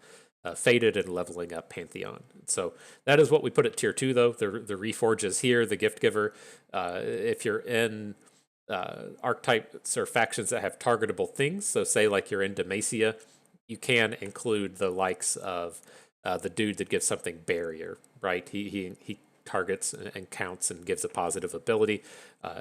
Faded and leveling up Pantheon. So that is what we put at tier 2, though. The Reforge is here, the Gift Giver. If you're in archetypes or factions that have targetable things, so say like you're in Demacia, you can include the likes of the dude that gives something barrier, right? He targets and counts and gives a positive ability,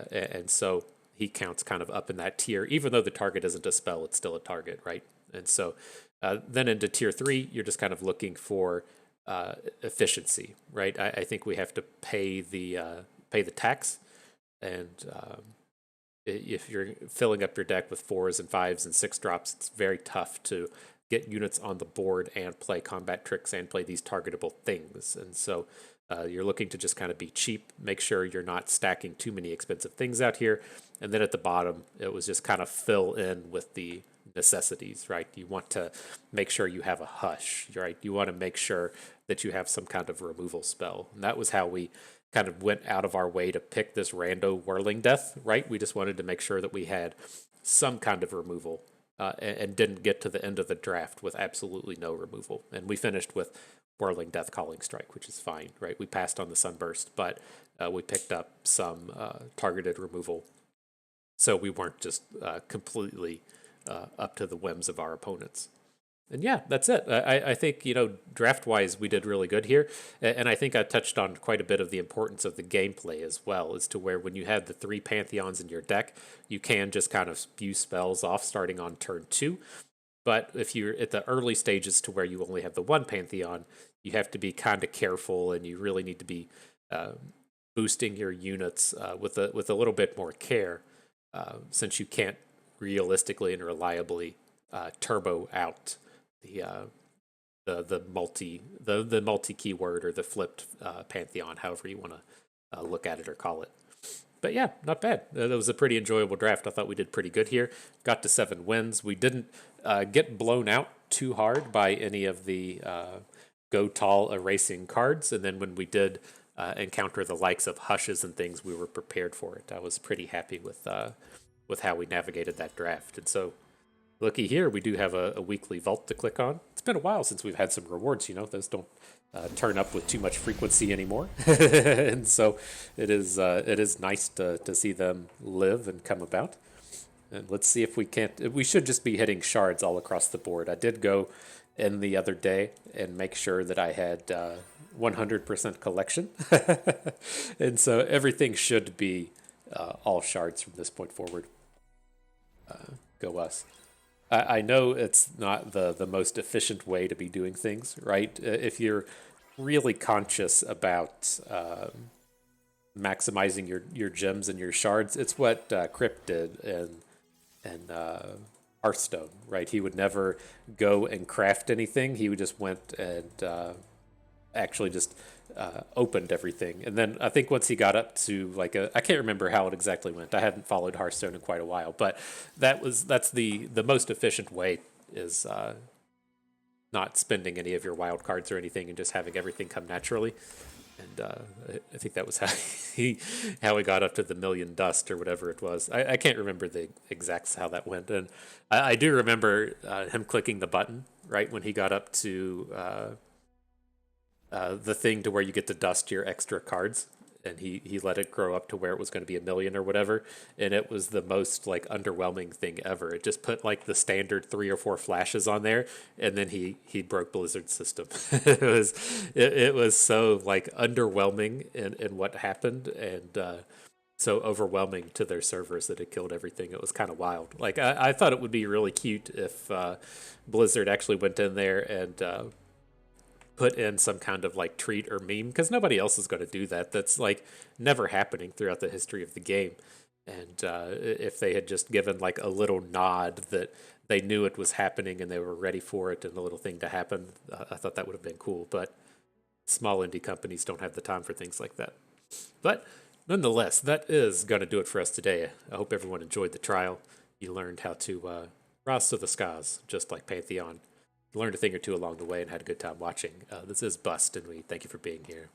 and so he counts kind of up in that tier. Even though the target isn't a spell, it's still a target, right? And so then into tier 3, you're just kind of looking for efficiency, right? I think we have to pay the tax, and if you're filling up your deck with 4s and 5s and 6 drops, it's very tough to get units on the board and play combat tricks and play these targetable things. And so you're looking to just kind of be cheap, make sure you're not stacking too many expensive things out here. And then at the bottom, it was just kind of fill in with the necessities, right? You want to make sure you have a hush, right? You want to make sure that you have some kind of removal spell. And that was how we kind of went out of our way to pick this rando Whirling Death, right? We just wanted to make sure that we had some kind of removal and didn't get to the end of the draft with absolutely no removal. And we finished with Whirling Death Calling Strike, which is fine, right? We passed on the Sunburst, but we picked up some targeted removal. So we weren't just completely up to the whims of our opponents. And yeah, that's it. I think, draft-wise, we did really good here. And I think I touched on quite a bit of the importance of the gameplay as well, as to where when you have the 3 Pantheons in your deck, you can just kind of spew spells off starting on turn 2. But if you're at the early stages to where you only have the 1 Pantheon, you have to be kind of careful, and you really need to be boosting your units with a little bit more care, since you can't realistically and reliably turbo out the multi keyword or the flipped Pantheon, however you want to look at it or call it. But yeah, not bad. That was a pretty enjoyable draft. I thought we did pretty good here. Got to 7 wins. We didn't get blown out too hard by any of the go tall erasing cards. And then when we did encounter the likes of hushes and things, we were prepared for it. I was pretty happy with how we navigated that draft. And so looky here, we do have a weekly vault to click on. It's been a while since we've had some rewards. Those don't turn up with too much frequency anymore. And so it is nice to see them live and come about. And let's see if we can't. We should just be hitting shards all across the board. I did go in the other day and make sure that I had 100% collection. And so everything should be all shards from this point forward. Go us. I know it's not the most efficient way to be doing things, right? If you're really conscious about maximizing your gems and your shards, it's what Crypt did in Hearthstone, right? He would never go and craft anything. He would just went and actually just opened everything. And then I think once he got up to I can't remember how it exactly went. I hadn't followed Hearthstone in quite a while, but that's the most efficient way is not spending any of your wild cards or anything and just having everything come naturally. And I think that was how he got up to the million dust or whatever it was. I can't remember the exacts how that went. And I do remember him clicking the button right when he got up to the thing to where you get to dust your extra cards, and he let it grow up to where it was going to be 1 million or whatever, and it was the most underwhelming thing ever. It just put the standard 3 or 4 flashes on there, and then he broke Blizzard's system. it was so underwhelming in what happened, and so overwhelming to their servers that it killed everything. It was kind of wild. I thought it would be really cute if Blizzard actually went in there and put in some kind of like treat or meme, because nobody else is going to do that. That's like never happening throughout the history of the game. And if they had just given like a little nod that they knew it was happening and they were ready for it and the little thing to happen, I thought that would have been cool. But small indie companies don't have the time for things like that. But nonetheless, that is going to do it for us today. I hope everyone enjoyed the trial. You learned how to rise to the skies, just like Pantheon. You learned a thing or two along the way and had a good time watching. This is Bust, and we thank you for being here.